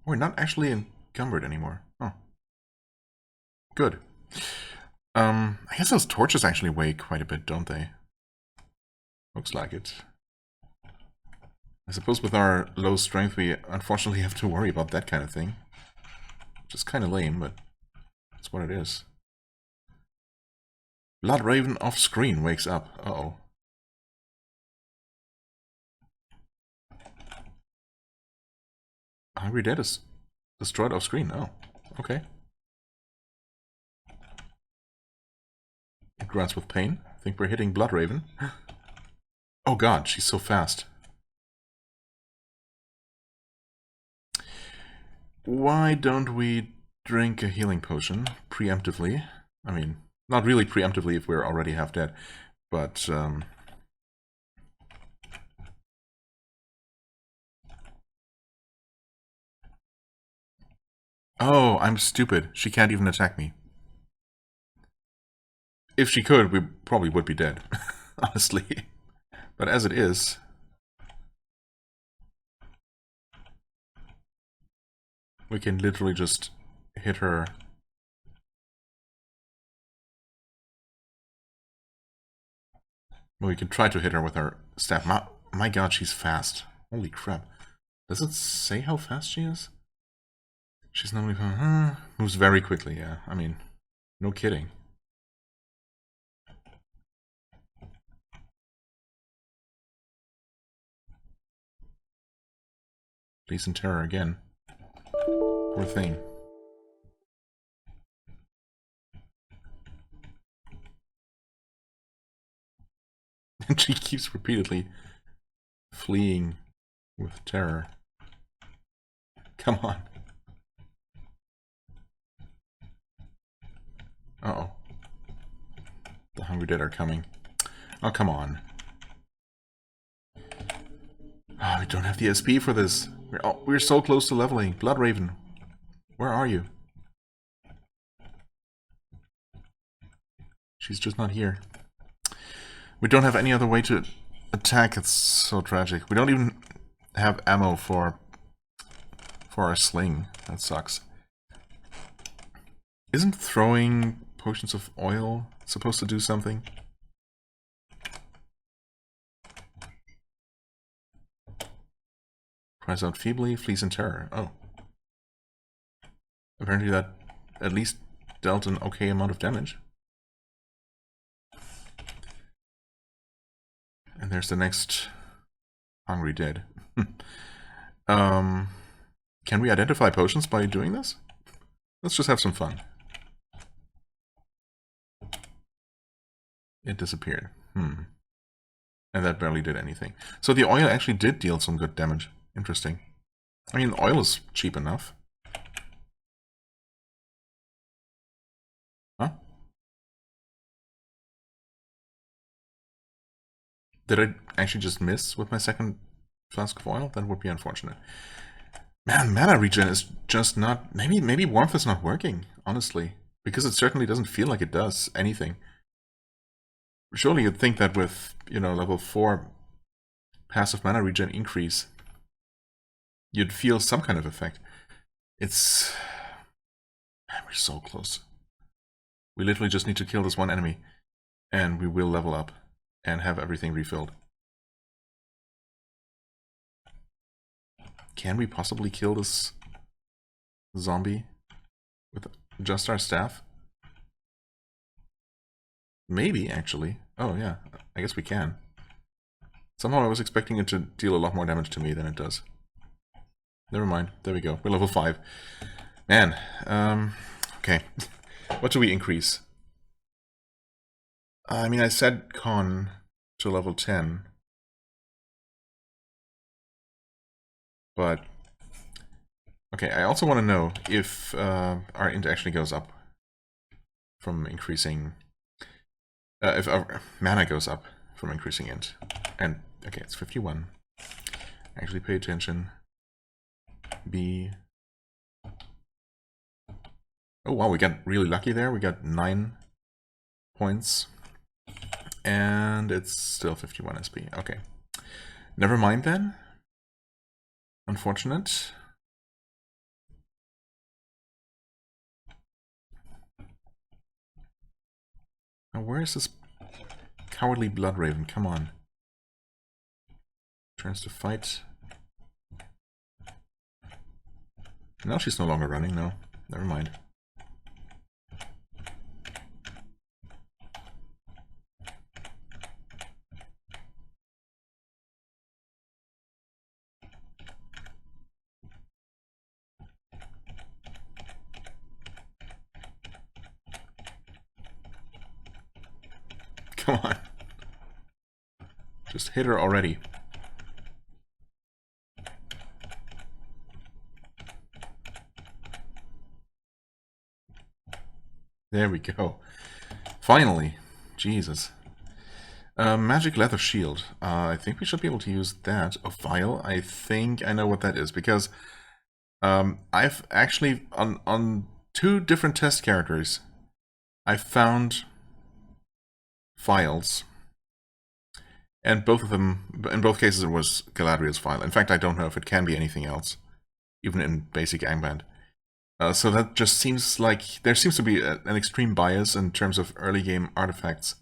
We're not actually encumbered anymore. Oh, good. I guess those torches actually weigh quite a bit, don't they? Looks like it. I suppose with our low strength, we unfortunately have to worry about that kind of thing. Which is kind of lame, but that's what it is. Blood Raven off screen wakes up. Uh-oh. Hungry Dead is destroyed off screen. Oh, okay. It grunts with pain. I think we're hitting Blood Raven. Oh god, she's so fast. Why don't we drink a healing potion preemptively? I mean, not really preemptively if we're already half dead, but oh, I'm stupid. She can't even attack me. If she could, we probably would be dead, honestly. But as it is, we can literally just hit her. Well, we can try to hit her with our staff. My god, she's fast. Holy crap. Does it say how fast she is? She's normally moves very quickly, yeah. I mean, no kidding. Please in terror again. Poor thing. And she keeps repeatedly fleeing with terror. Come on. Uh-oh. The Hungry Dead are coming. Oh, come on. Oh, we don't have the SP for this. We're so close to leveling. Blood Raven, where are you? She's just not here. We don't have any other way to attack. It's so tragic. We don't even have ammo for for our sling. That sucks. Isn't throwing potions of oil supposed to do something? Cries out feebly, flees in terror. Oh. Apparently that at least dealt an okay amount of damage. And there's the next hungry dead. Can we identify potions by doing this? Let's just have some fun. It disappeared. And that barely did anything. So the oil actually did deal some good damage. Interesting. I mean, oil is cheap enough. Huh? Did I actually just miss with my second flask of oil? That would be unfortunate. Man, mana regen is just not... Maybe warmth is not working, honestly. Because it certainly doesn't feel like it does anything. Surely you'd think that with, you know, level 4 passive mana regen increase, you'd feel some kind of effect. It's... Man, we're so close. We literally just need to kill this one enemy, and we will level up and have everything refilled. Can we possibly kill this zombie with just our staff? Maybe, actually. Oh, yeah. I guess we can. Somehow I was expecting it to deal a lot more damage to me than it does. Never mind. There we go. We're level 5. Man. Okay. What do we increase? I mean, I said con to level 10. But... Okay, I also want to know if our int actually goes up from increasing... if our mana goes up from increasing int. And, okay, it's 51. Actually pay attention. B... Oh wow, we got really lucky there. We got 9 points. And it's still 51 SP. Okay. Never mind then. Unfortunate. Now where is this cowardly blood raven? Come on. Turns to fight. Now she's no longer running, no. Never mind. Come on. Just hit her already. There we go. Finally. Jesus. Magic leather shield. I think we should be able to use that. A vial. I think I know what that is, because I've actually, on 2 different test characters, I found files, and both of them, in both cases, it was Galadriel's file. In fact, I don't know if it can be anything else, even in basic Angband. So that just seems like there seems to be an extreme bias in terms of early game artifacts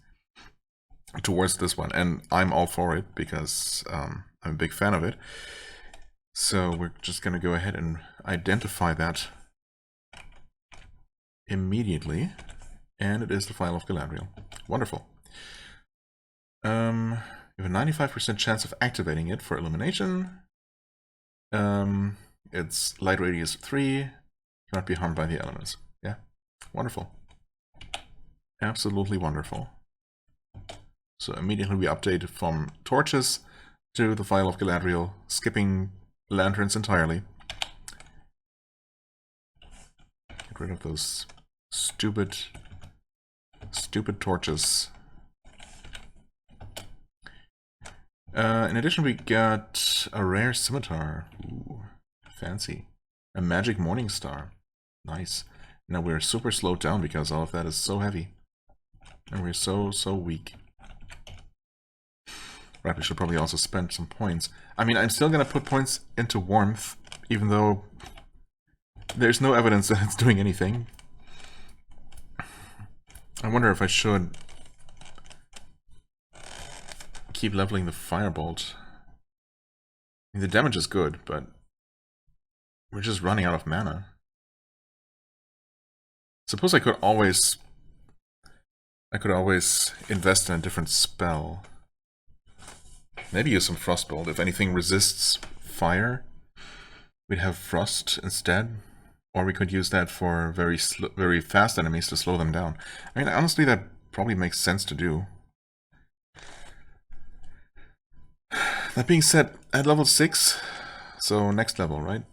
towards this one, and I'm all for it because I'm a big fan of it. So we're just going to go ahead and identify that immediately, and it is the file of Galadriel. Wonderful. You have a 95% chance of activating it for illumination. Its light radius 3. Cannot be harmed by the elements. Yeah, wonderful. Absolutely wonderful. So immediately we update from torches to the file of Galadriel, skipping lanterns entirely. Get rid of those stupid torches. In addition, we got a rare scimitar. Ooh, fancy. A magic morning star. Nice. Now we're super slowed down because all of that is so heavy. And we're so weak. Right, we should probably also spend some points. I mean, I'm still gonna put points into warmth, even though there's no evidence that it's doing anything. I wonder if I should keep leveling the firebolt. I mean, the damage is good, but we're just running out of mana. Suppose I could always invest in a different spell. Maybe use some Frostbolt. If anything resists fire, we'd have Frost instead. Or we could use that for very fast enemies to slow them down. I mean, honestly, that probably makes sense to do. That being said, at level 6, so next level, right?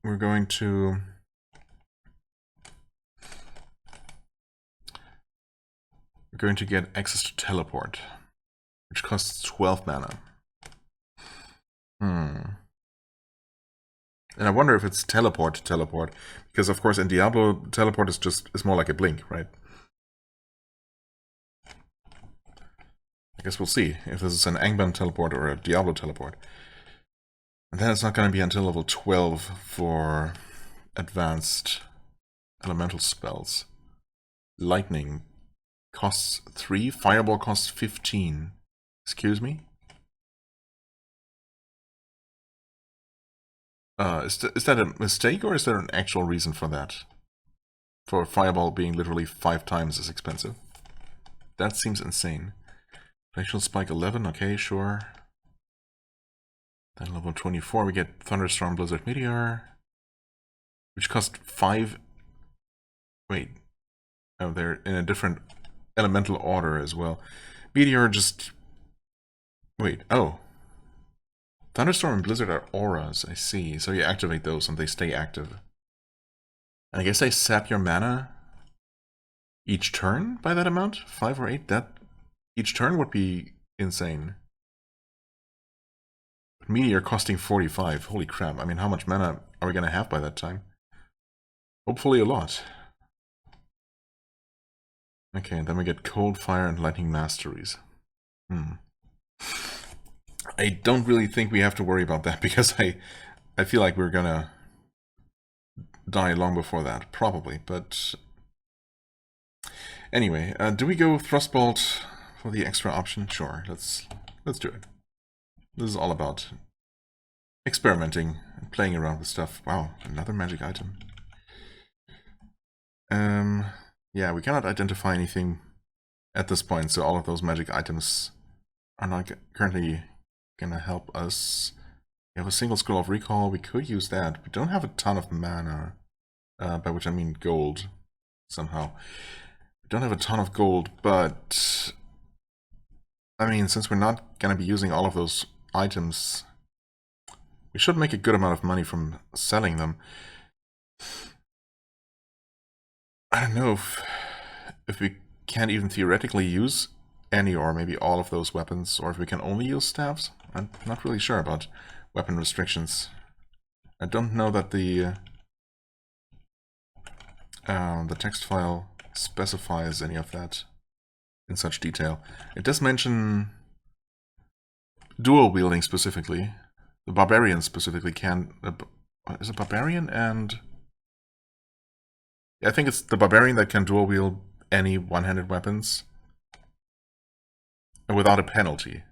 We're going to... get access to teleport, which costs 12 mana. And I wonder if it's teleport to teleport, because of course in Diablo, teleport is more like a blink, right? I guess we'll see if this is an Angband teleport or a Diablo teleport. And then it's not going to be until level 12 for advanced elemental spells. Lightning costs 3, Fireball costs 15. Excuse me? Is that a mistake, or is there an actual reason for that? For Fireball being literally 5 times as expensive? That seems insane. Glacial Spike 11, okay, sure. Then level 24 we get Thunderstorm, Blizzard, Meteor, which cost 5... Wait. Oh, they're in a different elemental order as well. Meteor just... Wait, oh. Thunderstorm and Blizzard are auras, I see. So you activate those and they stay active. And I guess they sap your mana each turn by that amount? 5 or 8? That each turn would be insane. But Meteor costing 45. Holy crap. I mean, how much mana are we going to have by that time? Hopefully a lot. Okay, and then we get Cold, Fire, and Lightning Masteries. I don't really think we have to worry about that, because I feel like we're gonna die long before that, probably, but... Anyway, do we go Thrustbolt for the extra option? Sure, let's do it. This is all about experimenting and playing around with stuff. Wow, another magic item. Yeah, we cannot identify anything at this point, so all of those magic items are not currently gonna help us. We have a single scroll of recall, we could use that. We don't have a ton of mana, by which I mean gold, somehow. We don't have a ton of gold, but... I mean, since we're not gonna be using all of those items, we should make a good amount of money from selling them. I don't know if we can't even theoretically use any or maybe all of those weapons, or if we can only use staves. I'm not really sure about weapon restrictions. I don't know that the text file specifies any of that in such detail. It does mention dual wielding specifically. The barbarian specifically can... is it barbarian and... I think it's the barbarian that can dual wield any one-handed weapons without a penalty,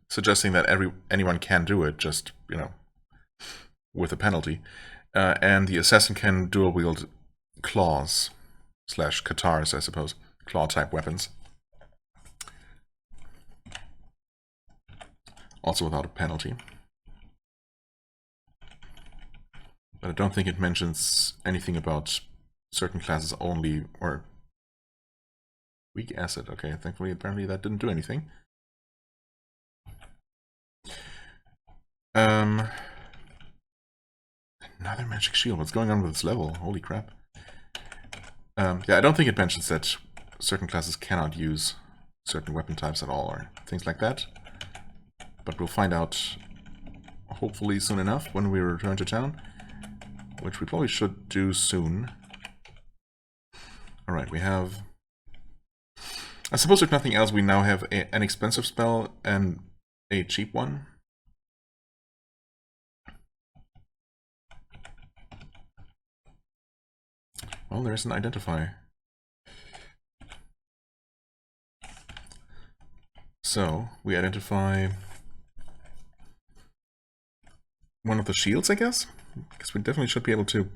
suggesting that anyone can do it, just, you know, with a penalty. And the assassin can dual wield claws / katars, I suppose, claw-type weapons, also without a penalty. But I don't think it mentions anything about certain classes only, or weak acid. Okay, thankfully, apparently that didn't do anything. Another magic shield. What's going on with this level? Holy crap. Yeah, I don't think it mentions that certain classes cannot use certain weapon types at all, or things like that. But we'll find out hopefully soon enough when we return to town, which we probably should do soon. Alright, we have... I suppose if nothing else, we now have an expensive spell and a cheap one. Well, there's an identifier. So, we identify one of the shields, I guess? Because we definitely should be able to...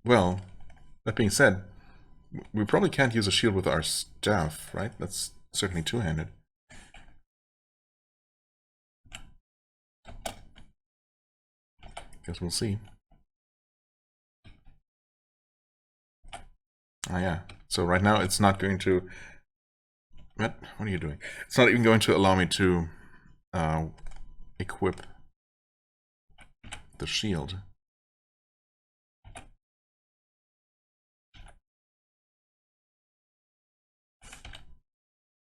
Well, that being said, we probably can't use a shield with our staff, right? That's certainly two-handed. Guess we'll see. Ah, yeah. So right now it's not going to... What are you doing? It's not even going to allow me to equip the shield.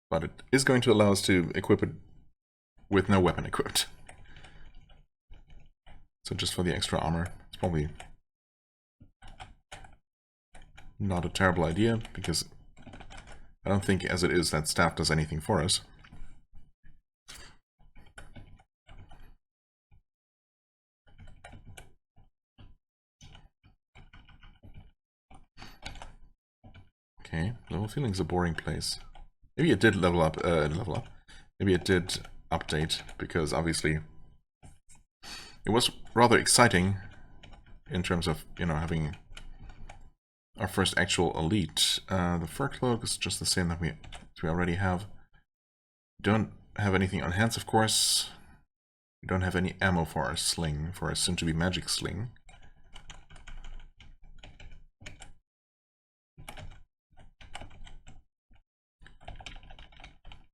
But it is going to allow us to equip it with no weapon equipped. So just for the extra armor, it's probably not a terrible idea, because I don't think as it is that staff does anything for us. Okay, level feeling's a boring place. Maybe it did level up, Maybe it did update, because obviously it was rather exciting in terms of, you know, having our first actual elite. The fur cloak is just the same that we already have. Don't have anything on hands, of course. We don't have any ammo for our sling, for our soon-to-be magic sling.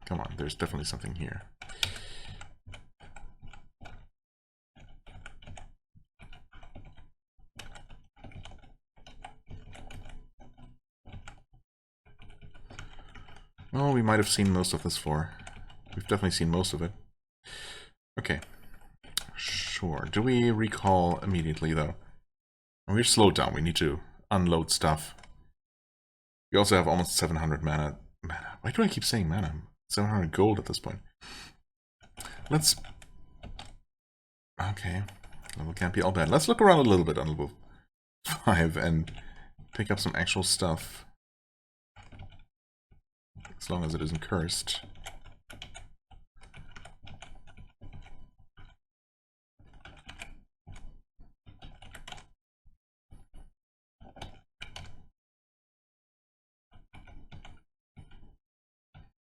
Come on, there's definitely something here. Oh, we might have seen most of this floor. We've definitely seen most of it. Okay. Sure. Do we recall immediately, though? We're slowed down. We need to unload stuff. We also have almost 700 mana. Why do I keep saying mana? 700 gold at this point. Let's... Okay. Level can't be all bad. Let's look around a little bit on level 5 and pick up some actual stuff. As long as it isn't cursed.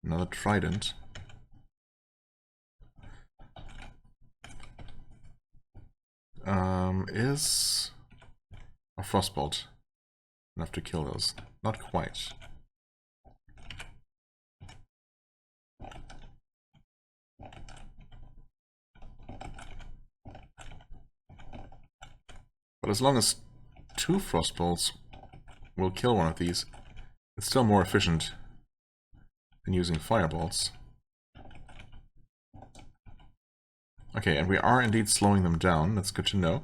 Another trident. Is a frostbolt enough to kill those? Not quite. But as long as 2 frostbolts will kill one of these, it's still more efficient than using firebolts. Okay, and we are indeed slowing them down. That's good to know.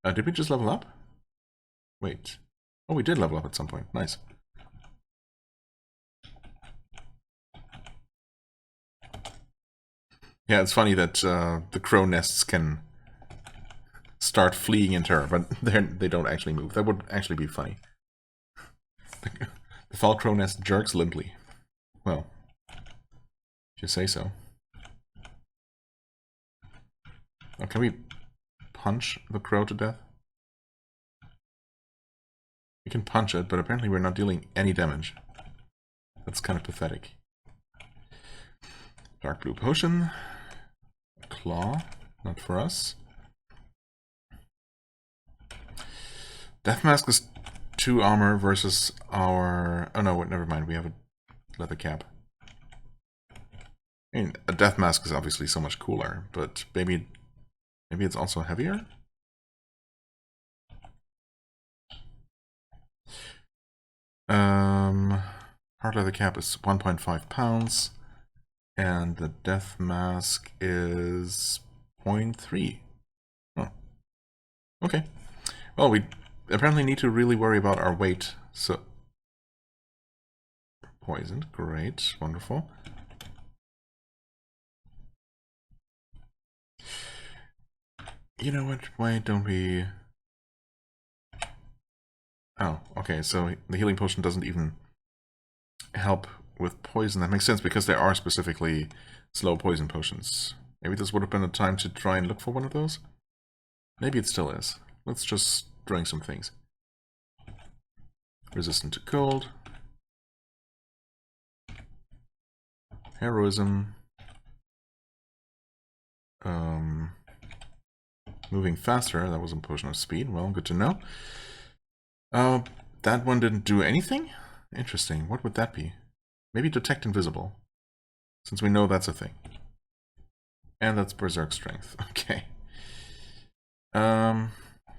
Did we just level up? Wait. Oh, we did level up at some point. Nice. Yeah, it's funny that the crow nests can start fleeing in terror, but they don't actually move. That would actually be funny. The foul crow nest jerks limply. Well, if you say so. Oh, can we punch the crow to death? We can punch it, but apparently we're not dealing any damage. That's kind of pathetic. Dark blue potion. Claw. Not for us. Death mask is 2 armor versus our... Oh no, never mind. We have a leather cap. I mean, a death mask is obviously so much cooler, but maybe it's also heavier? Hard leather cap is 1.5 pounds, and the death mask is 0.3. Oh. Okay. Well, we apparently need to really worry about our weight, so... Poisoned, great, wonderful. You know what, why don't we... Oh, okay, so the healing potion doesn't even help with poison. That makes sense, because there are specifically slow poison potions. Maybe this would have been a time to try and look for one of those? Maybe it still is. Let's just drink some things. Resistant to cold. Heroism. Moving faster, that was a potion of speed. Well, good to know. That one didn't do anything? Interesting. What would that be? Maybe detect invisible, since we know that's a thing. And that's berserk strength. Okay.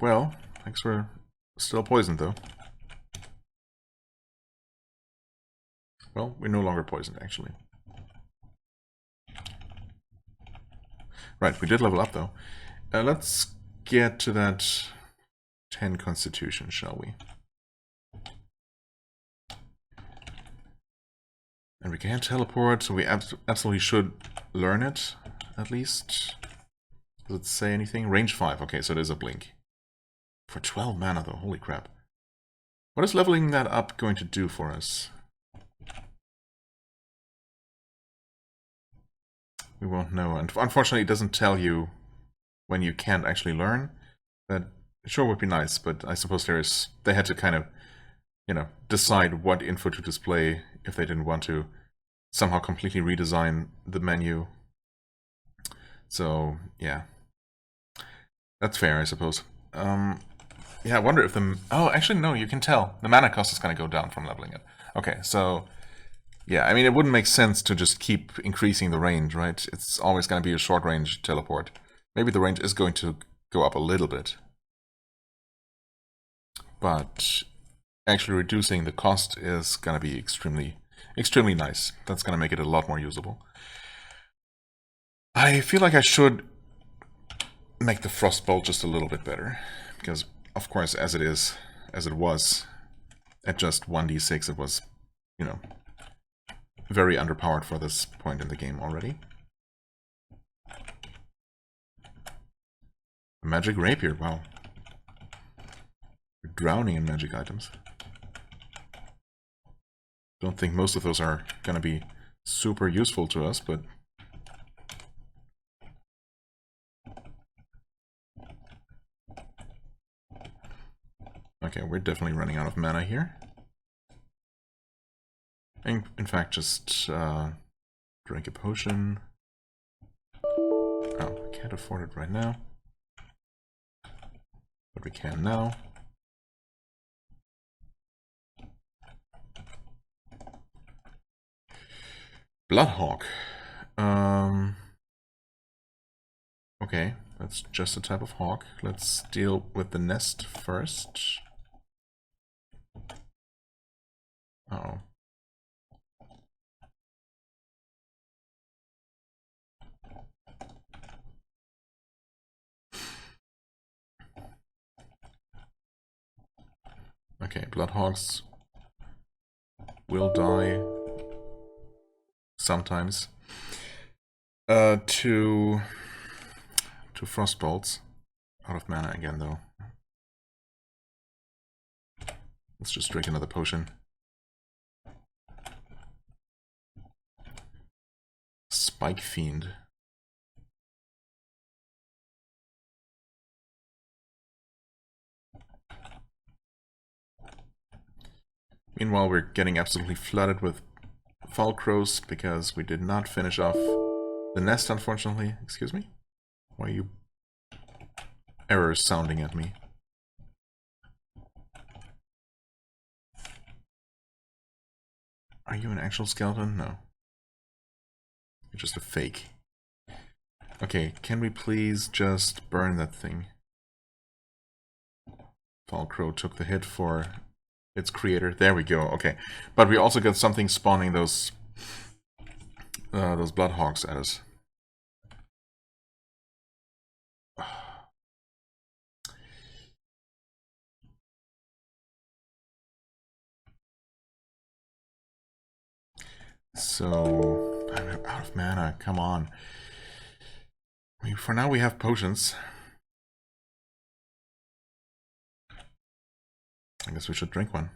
Well, thanks, we're still poisoned, though. Well, we're no longer poisoned, actually. Right, we did level up, though. Let's get to that 10 constitution, shall we? And we can teleport, so we absolutely should learn it, at least. Does it say anything? Range 5, okay, so there's a blink. For 12 mana, though, holy crap. What is leveling that up going to do for us? We won't know. And unfortunately, it doesn't tell you when you can't actually learn. That sure would be nice, but I suppose they had to kind of, decide what info to display if they didn't want to somehow completely redesign the menu. So, yeah. That's fair, I suppose. Yeah, I wonder if the... Oh, actually, no, you can tell. The mana cost is going to go down from leveling it. Okay, so... Yeah, I mean, it wouldn't make sense to just keep increasing the range, right? It's always going to be a short-range teleport. Maybe the range is going to go up a little bit. But actually reducing the cost is going to be extremely, extremely nice. That's going to make it a lot more usable. I feel like I should make the Frostbolt just a little bit better. Because, of course, as it was, at just 1d6, it was, very underpowered for this point in the game already. Magic Rapier, wow. We're drowning in magic items. Don't think most of those are gonna be super useful to us, but... Okay, we're definitely running out of mana here. In fact, just drink a potion. Oh, I can't afford it right now. But we can now. Bloodhawk. Okay, that's just a type of hawk. Let's deal with the nest first. Uh-oh. Okay, Bloodhawks will die sometimes. To Frostbolts. Out of mana again, though. Let's just drink another potion. Spike Fiend. Meanwhile, we're getting absolutely flooded with Fall Crows because we did not finish off the nest, unfortunately. Excuse me? Why are you errors sounding at me? Are you an actual skeleton? No. You're just a fake. Okay, can we please just burn that thing? Fall Crow took the hit for its creator. There we go, okay. But we also got something spawning those Bloodhawks at us. So, I'm out of mana, come on. I mean, for now we have potions. I guess we should drink one.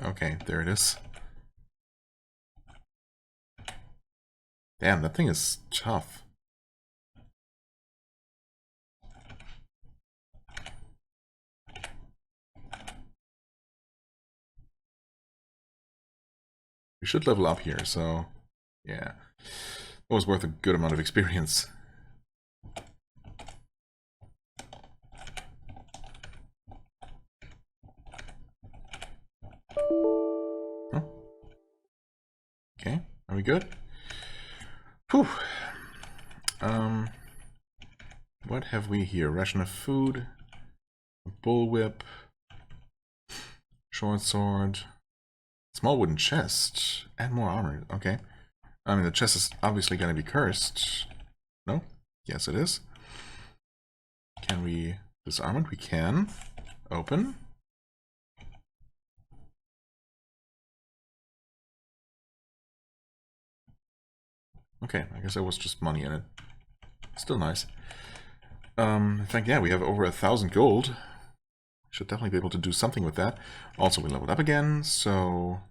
Okay, there it is. Damn, that thing is tough. We should level up here, so yeah. It was worth a good amount of experience. Huh? Okay, are we good? Whew. What have we here? Ration of food, a bullwhip, short sword, small wooden chest, and more armor. Okay. I mean, the chest is obviously going to be cursed. No? Yes, it is. Can we disarm it? We can. Open. Okay, I guess there was just money in it. Still nice. In fact, yeah, we have over 1,000 gold. Should definitely be able to do something with that. Also, we leveled up again, so...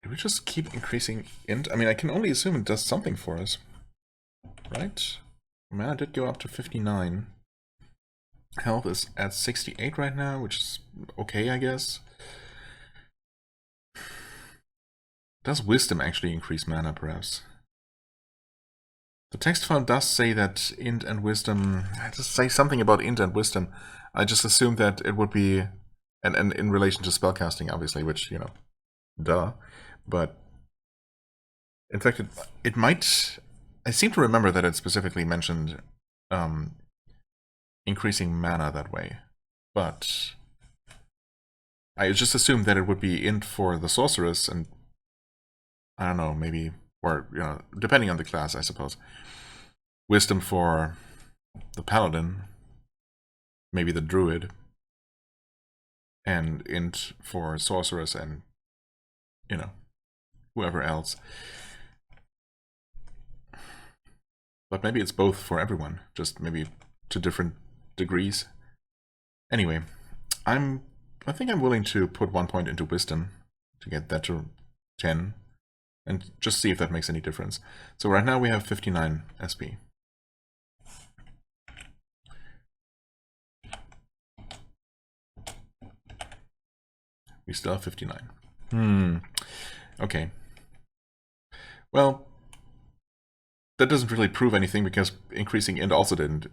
Do we just keep increasing int? I mean, I can only assume it does something for us. Right? Mana did go up to 59. Health is at 68 right now, which is okay, I guess. Does wisdom actually increase mana, perhaps? The text file does say that int and wisdom... I just say something about int and wisdom. I just assumed that it would be... And in relation to spellcasting, obviously, which, you know, duh. But... In fact, it might... I seem to remember that it specifically mentioned increasing mana that way. But... I just assumed that it would be int for the sorceress and... I don't know, maybe... Or, you know, depending on the class, I suppose. Wisdom for the paladin, maybe the druid, and int for sorceress and, you know, whoever else. But maybe it's both for everyone, just maybe to different degrees. Anyway, I think I'm willing to put 1 point into wisdom to get that to 10. And just see if that makes any difference. So right now we have 59 SP. We still have 59. Okay. Well, that doesn't really prove anything because increasing int also didn't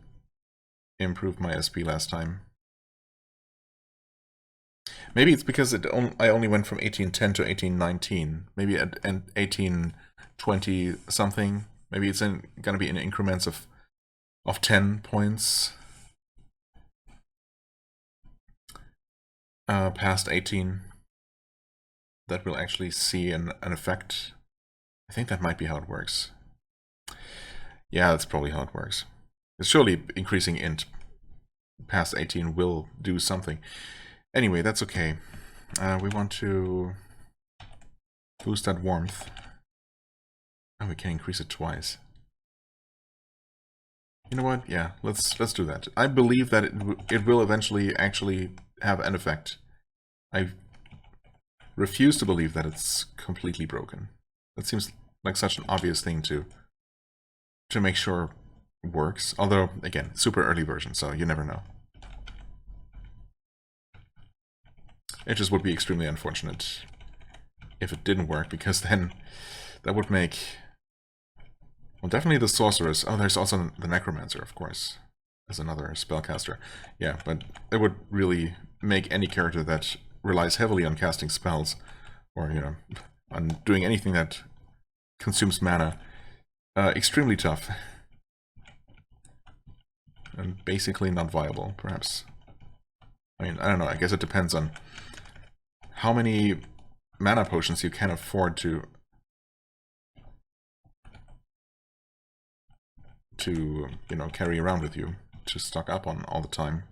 improve my SP last time. Maybe it's because I only went from 1810 to 1819. Maybe at 1820 something. Maybe it's going to be in increments of 10 points. Past 18. That will actually see an effect. I think that might be how it works. Yeah, that's probably how it works. It's surely increasing int past 18 will do something. Anyway, that's okay. We want to boost that warmth. Oh, we can increase it twice. You know what? Yeah, let's do that. I believe that it will eventually actually have an effect. I refuse to believe that it's completely broken. That seems like such an obvious thing to make sure it works. Although, again, super early version, so you never know. It just would be extremely unfortunate if it didn't work, because then that would make... Well, definitely the sorceress. Oh, there's also the necromancer, of course, as another spellcaster. Yeah, but it would really make any character that relies heavily on casting spells, or, you know, on doing anything that consumes mana, extremely tough. And basically not viable, perhaps. I mean, I don't know, I guess it depends on how many mana potions you can afford to to, you know, carry around with you, to stock up on all the time.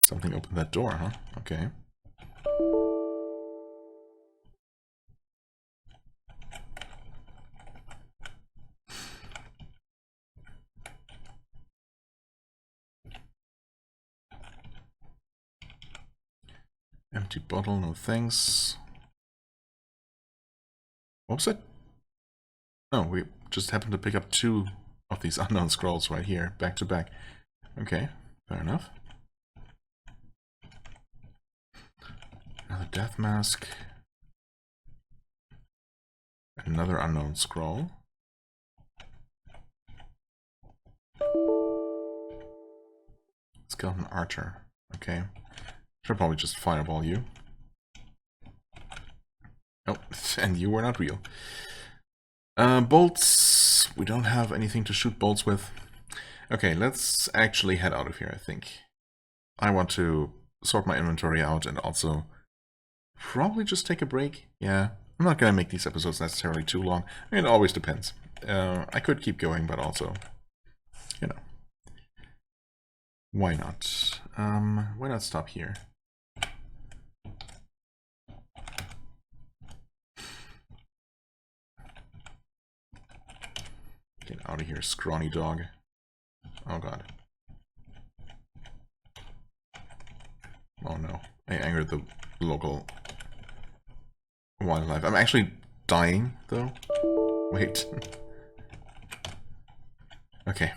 Something opened that door, huh? Okay. Empty bottle, no thanks. What was it? Oh, we just happened to pick up 2 of these unknown scrolls right here, back to back. Okay, fair enough. Another death mask. Another unknown scroll. Skeleton archer. Okay. Should probably just fireball you. Oh, and you were not real. Bolts. We don't have anything to shoot bolts with. Okay, let's actually head out of here, I think. I want to sort my inventory out and also probably just take a break. Yeah, I'm not going to make these episodes necessarily too long. I mean, it always depends. I could keep going, but also, you know, why not? Why not stop here? Get out of here, scrawny dog. Oh god. Oh no. I angered the local wildlife. I'm actually dying, though. Wait. Okay.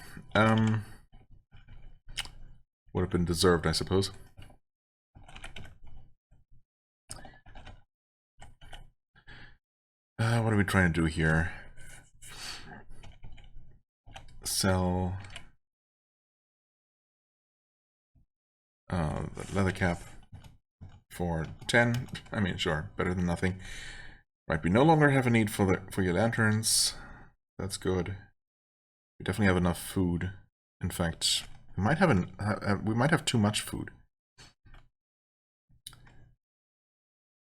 Would have been deserved, I suppose. What are we trying to do here? Sell the leather cap for 10. I mean, sure, better than nothing. Right, we no longer have a need for your lanterns. That's good. We definitely have enough food. In fact, we might have too much food.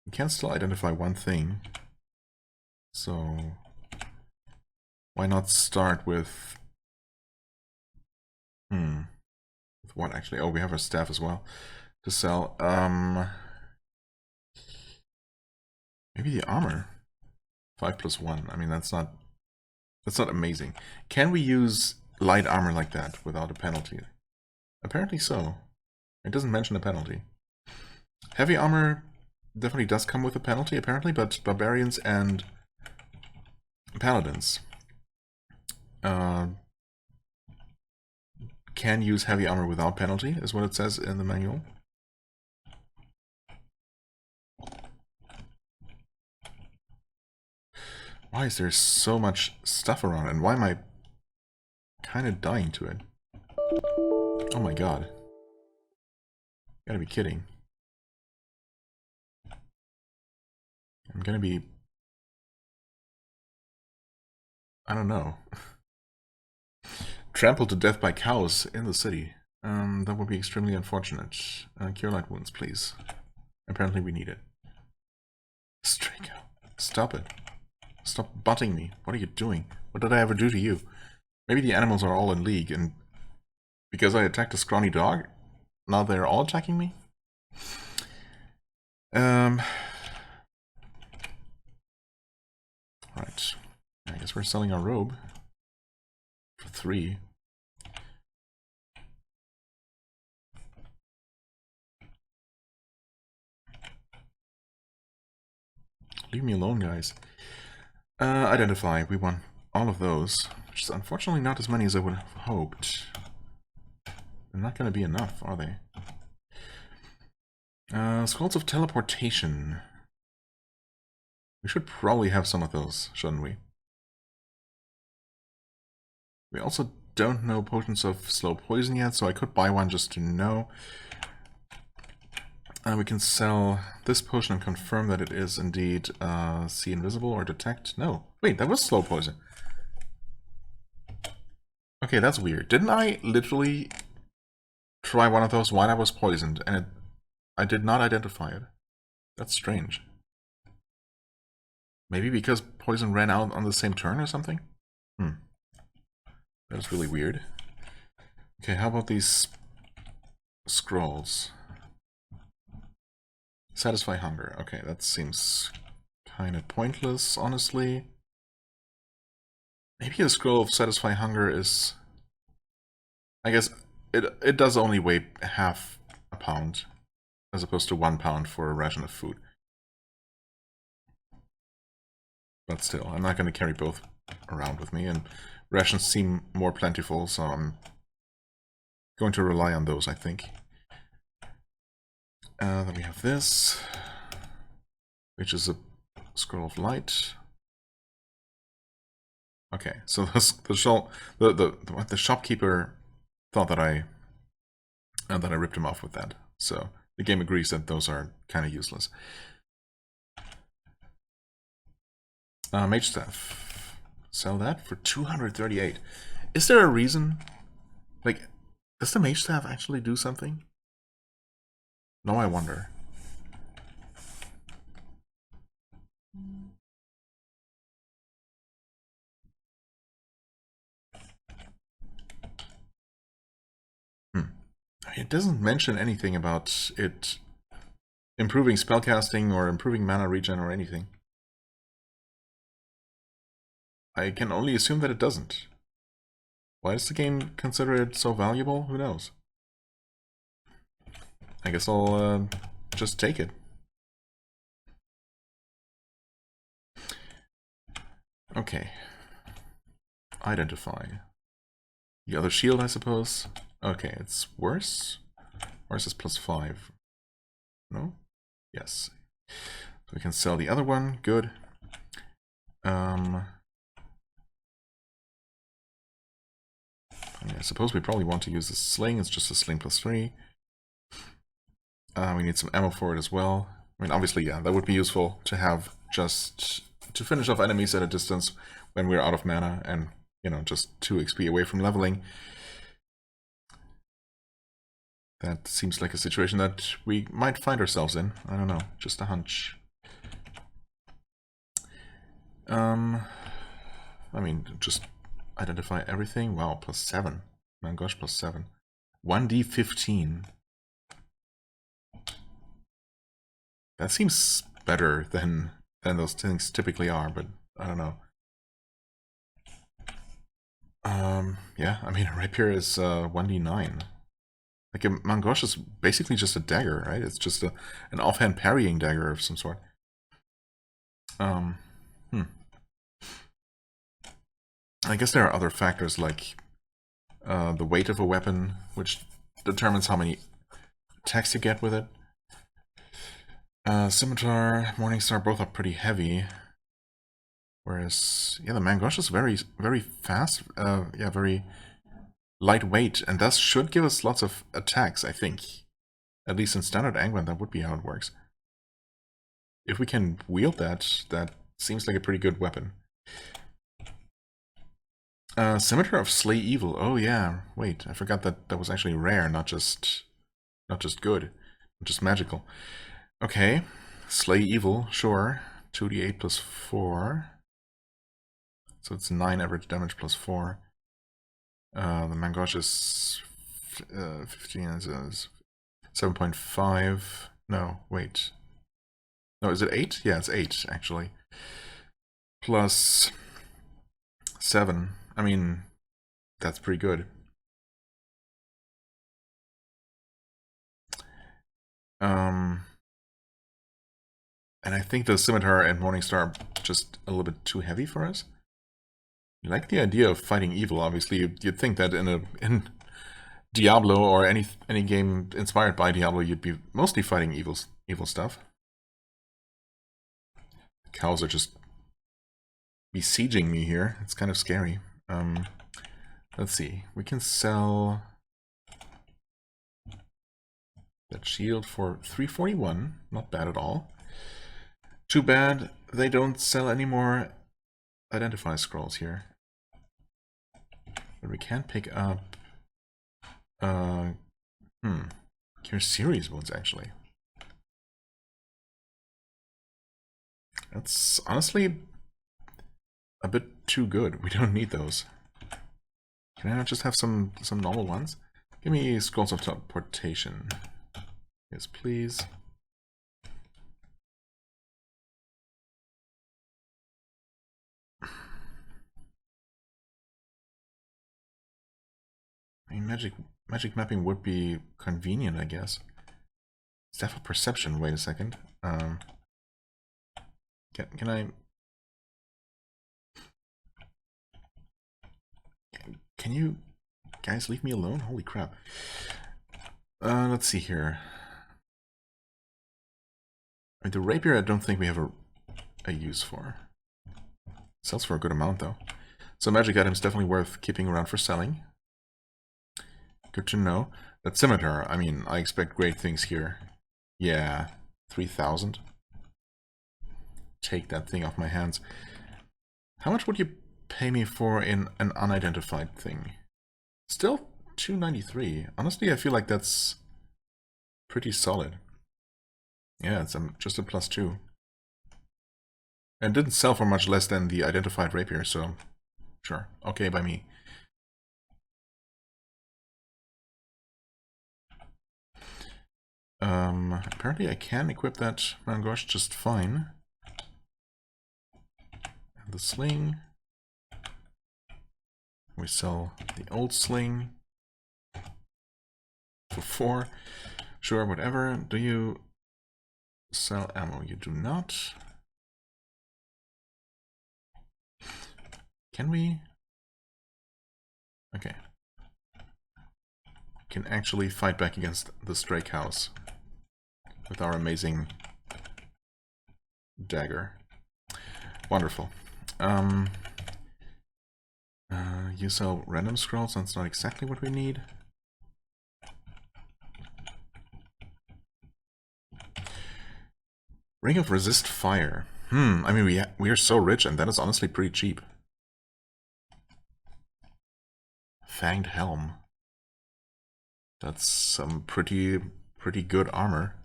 We can still identify one thing. So why not start with with what actually? Oh, we have our staff as well to sell. Maybe the armor. 5+1. I mean, that's not amazing. Can we use light armor like that without a penalty? Apparently so. It doesn't mention a penalty. Heavy armor definitely does come with a penalty, apparently, but barbarians and paladins can use heavy armor without penalty, is what it says in the manual. Why is there so much stuff around, and why am I kind of dying to it? Oh my god. You gotta be kidding. I'm gonna be... I don't know. Trampled to death by cows in the city. That would be extremely unfortunate. Cure light wounds, please. Apparently we need it. Stray cow. Stop it. Stop butting me. What are you doing? What did I ever do to you? Maybe the animals are all in league, and because I attacked a scrawny dog, now they're all attacking me? Right. I guess we're selling our robe for 3. Leave me alone, guys. Identify. We want all of those, which is unfortunately not as many as I would have hoped. They're not going to be enough, are they? Scrolls of teleportation. We should probably have some of those, shouldn't we? We also don't know potions of slow poison yet, so I could buy one just to know. We can sell this potion and confirm that it is indeed see invisible or detect. No, wait, that was slow poison. Okay, that's weird. Didn't I literally try one of those while I was poisoned, and I did not identify it. That's strange. Maybe because poison ran out on the same turn or something? That was really weird. Okay, how about these scrolls? Satisfy hunger. Okay, that seems kind of pointless, honestly. Maybe a scroll of satisfy hunger is... I guess it does only weigh half a pound, as opposed to 1 pound for a ration of food. But still, I'm not going to carry both around with me, and rations seem more plentiful, so I'm going to rely on those, I think. Then we have this, which is a scroll of light. Okay, so the shopkeeper thought that I ripped him off with that. So the game agrees that those are kind of useless. Mage staff. Sell that for 238. Is there a reason? Like, does the mage staff actually do something? No, I wonder. It doesn't mention anything about it improving spellcasting or improving mana regen or anything. I can only assume that it doesn't. Why does the game consider it so valuable? Who knows? I guess I'll just take it. Okay. Identify. The other shield, I suppose. Okay, it's worse. Worse is +5. No? Yes. So we can sell the other one. Good. I suppose we probably want to use the sling. It's just a sling +3. We need some ammo for it as well. I mean, obviously, yeah, that would be useful to have just to finish off enemies at a distance when we're out of mana and, you know, just 2 XP away from leveling. That seems like a situation that we might find ourselves in. I don't know, just a hunch. I mean, just identify everything. Wow, +7. My gosh, +7. 1d15. That seems better than those things typically are, but I don't know. Yeah, I mean, a rapier is 1d9. Like a mangosh is basically just a dagger, right? It's just an offhand parrying dagger of some sort. I guess there are other factors like the weight of a weapon, which determines how many attacks you get with it. Scimitar, Morningstar both are pretty heavy. Whereas, yeah, the mangosh is very, very fast. Yeah, very lightweight, and thus should give us lots of attacks, I think. At least in standard Angwan, that would be how it works. If we can wield that, that seems like a pretty good weapon. Scimitar of Slay Evil. Oh yeah, wait, I forgot that that was actually rare, not just good, just magical. Okay, Slay Evil, sure. 2d8 +4. So it's 9 average damage +4. The mangosh is 15, is 7.5. No, wait. No, is it 8? Yeah, it's 8, actually. Plus 7. I mean, that's pretty good. And I think the Scimitar and Morningstar are just a little bit too heavy for us. You like the idea of fighting evil, obviously. You'd think that in Diablo or any game inspired by Diablo, you'd be mostly fighting evil stuff. The cows are just besieging me here. It's kind of scary. Let's see. We can sell that shield for 341. Not bad at all. Too bad they don't sell any more identify scrolls here. But we can pick up Cure serious wounds, actually. That's honestly a bit too good. We don't need those. Can I not just have some normal ones? Give me scrolls of teleportation. Yes, please. I mean, magic mapping would be convenient, I guess. Staff of perception. Wait a second. Can I? Can you guys leave me alone? Holy crap! Let's see here. I mean, the rapier, I don't think we have a use for. Sells for a good amount though. So magic items definitely worth keeping around for selling. Good to know. That scimitar, I mean, I expect great things here. Yeah, 3,000. Take that thing off my hands. How much would you pay me for an unidentified thing? Still 293. Honestly, I feel like that's pretty solid. Yeah, it's just a +2. And didn't sell for much less than the identified rapier, so sure. Okay by me. Apparently I can equip that Mangosh just fine. And the sling. We sell the old sling for 4. Sure, whatever. Do you sell ammo? You do not. Can we? Okay. Can actually fight back against the stray cows with our amazing dagger. Wonderful. You sell random scrolls, that's not exactly what we need. Ring of Resist Fire. I mean, we are so rich, and that is honestly pretty cheap. Fanged Helm. That's some pretty good armor.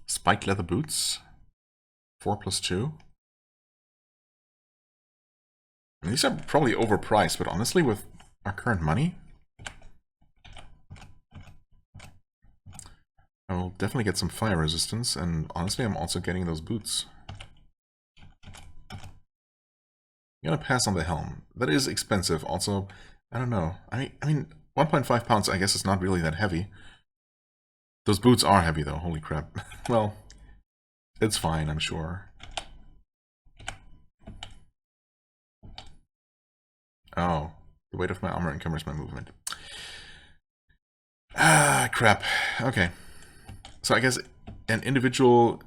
Spiked leather boots. 4+2. And these are probably overpriced, but honestly, with our current money, I will definitely get some fire resistance, and honestly, I'm also getting those boots. I'm gonna pass on the helm. That is expensive. Also, I don't know. I mean, 1.5 pounds, I guess, is not really that heavy. Those boots are heavy, though. Holy crap. Well, it's fine, I'm sure. Oh, the weight of my armor encumbers my movement. Ah, crap. Okay. So I guess an individual...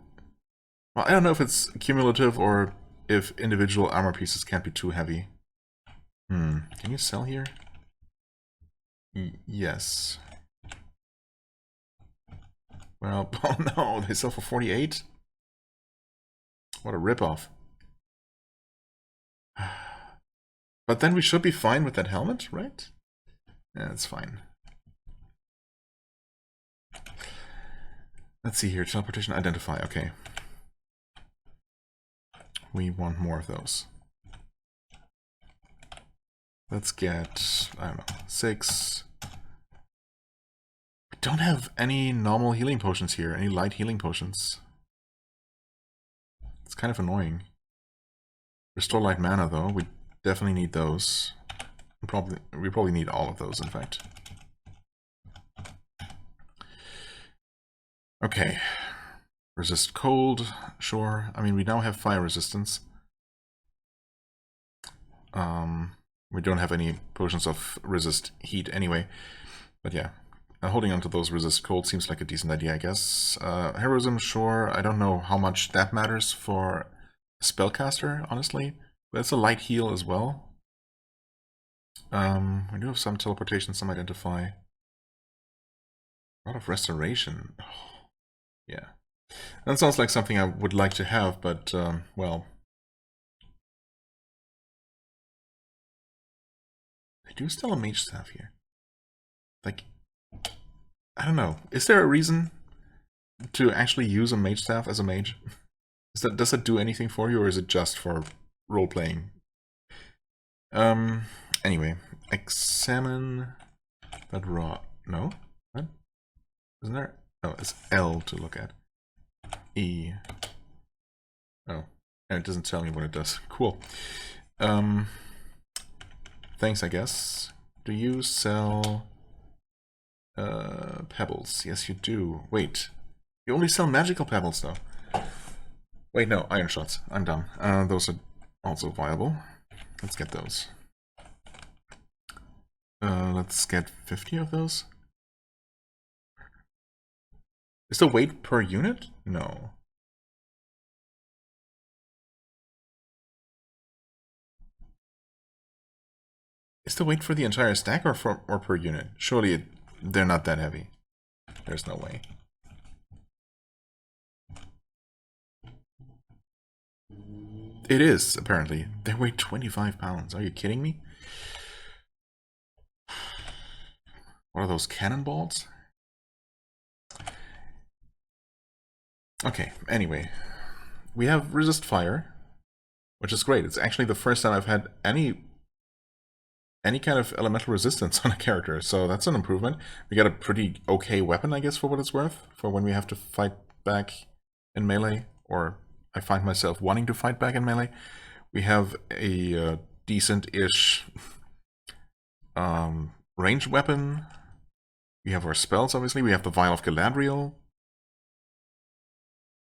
Well, I don't know if it's cumulative or if individual armor pieces can't be too heavy. Can you sell here? Yes. Well, oh no, they sell for 48? What a ripoff. But then we should be fine with that helmet, right? Yeah, it's fine. Let's see here, teleportation identify, okay. We want more of those. Let's get, I don't know, 6. We don't have any normal healing potions here, any light healing potions. It's kind of annoying. Restore light mana though, we definitely need those. We probably need all of those, in fact. Okay. Resist cold, sure. I mean, we now have fire resistance. We don't have any potions of resist heat anyway. But yeah, holding on to those resist cold seems like a decent idea, I guess. Heroism, sure. I don't know how much that matters for a spellcaster, honestly. But it's a light heal as well. We do have some teleportation, some identify. A lot of restoration. Oh, yeah. That sounds like something I would like to have, but, well... I do still a mage staff here. Like, I don't know. Is there a reason to actually use a mage staff as a mage? Does that do anything for you, or is it just for role-playing? Anyway, examine that raw... No? What? Isn't there... Oh, it's L to look at. E. Oh, and it doesn't tell me what it does. Cool. Thanks, I guess. Do you sell... pebbles? Yes, you do. Wait. You only sell magical pebbles, though. Wait, no, iron shots. I'm dumb. Those are also viable. Let's get those. Let's get 50 of those. Is the weight per unit? No. Is the weight for the entire stack or per unit? Surely they're not that heavy. There's no way. It is, apparently. They weigh 25 pounds. Are you kidding me? What are those cannonballs? Okay, anyway. We have resist fire, which is great. It's actually the first time I've had any kind of elemental resistance on a character, so that's an improvement. We got a pretty okay weapon, I guess, for what it's worth, for when we have to fight back in melee, or I find myself wanting to fight back in melee. We have a decent-ish ranged weapon. We have our spells, obviously. We have the Vial of Galadriel.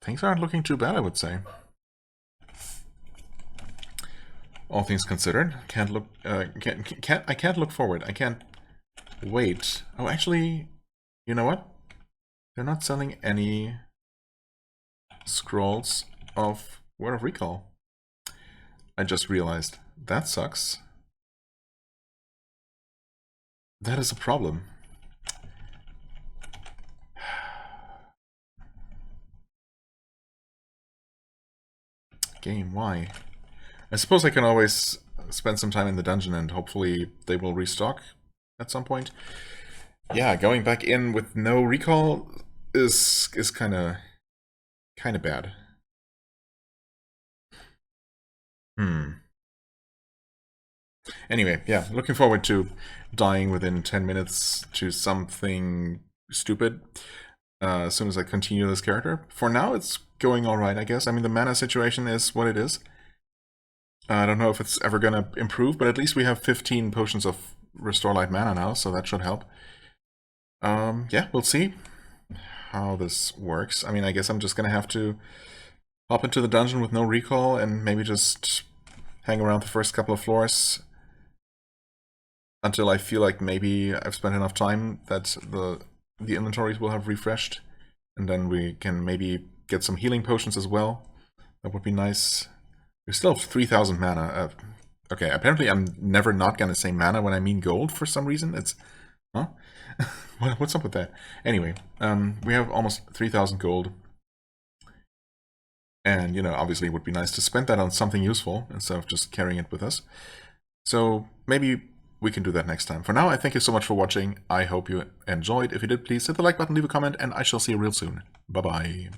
Things aren't looking too bad, I would say. All things considered, can't look. I can't look forward. I can't wait. Oh, actually, you know what? They're not selling any scrolls of Word of Recall. I just realized that sucks. That is a problem. Game, why? I suppose I can always spend some time in the dungeon and hopefully they will restock at some point. Yeah, going back in with no recall is kind of bad. Anyway, yeah, looking forward to dying within 10 minutes to something stupid as soon as I continue this character. For now, it's going alright, I guess. I mean, the mana situation is what it is. I don't know if it's ever going to improve, but at least we have 15 potions of Restore Light Mana now, so that should help. Yeah, we'll see how this works. I mean, I guess I'm just going to have to hop into the dungeon with no recall and maybe just hang around the first couple of floors until I feel like maybe I've spent enough time that the inventories will have refreshed, and then we can maybe get some healing potions as well. That would be nice. We still have 3,000 mana. Okay, apparently I'm never not gonna say mana when I mean gold for some reason. It's... Huh? What's up with that? Anyway, we have almost 3,000 gold. And, you know, obviously it would be nice to spend that on something useful instead of just carrying it with us. So maybe we can do that next time. For now, I thank you so much for watching. I hope you enjoyed. If you did, please hit the like button, leave a comment, and I shall see you real soon. Bye-bye.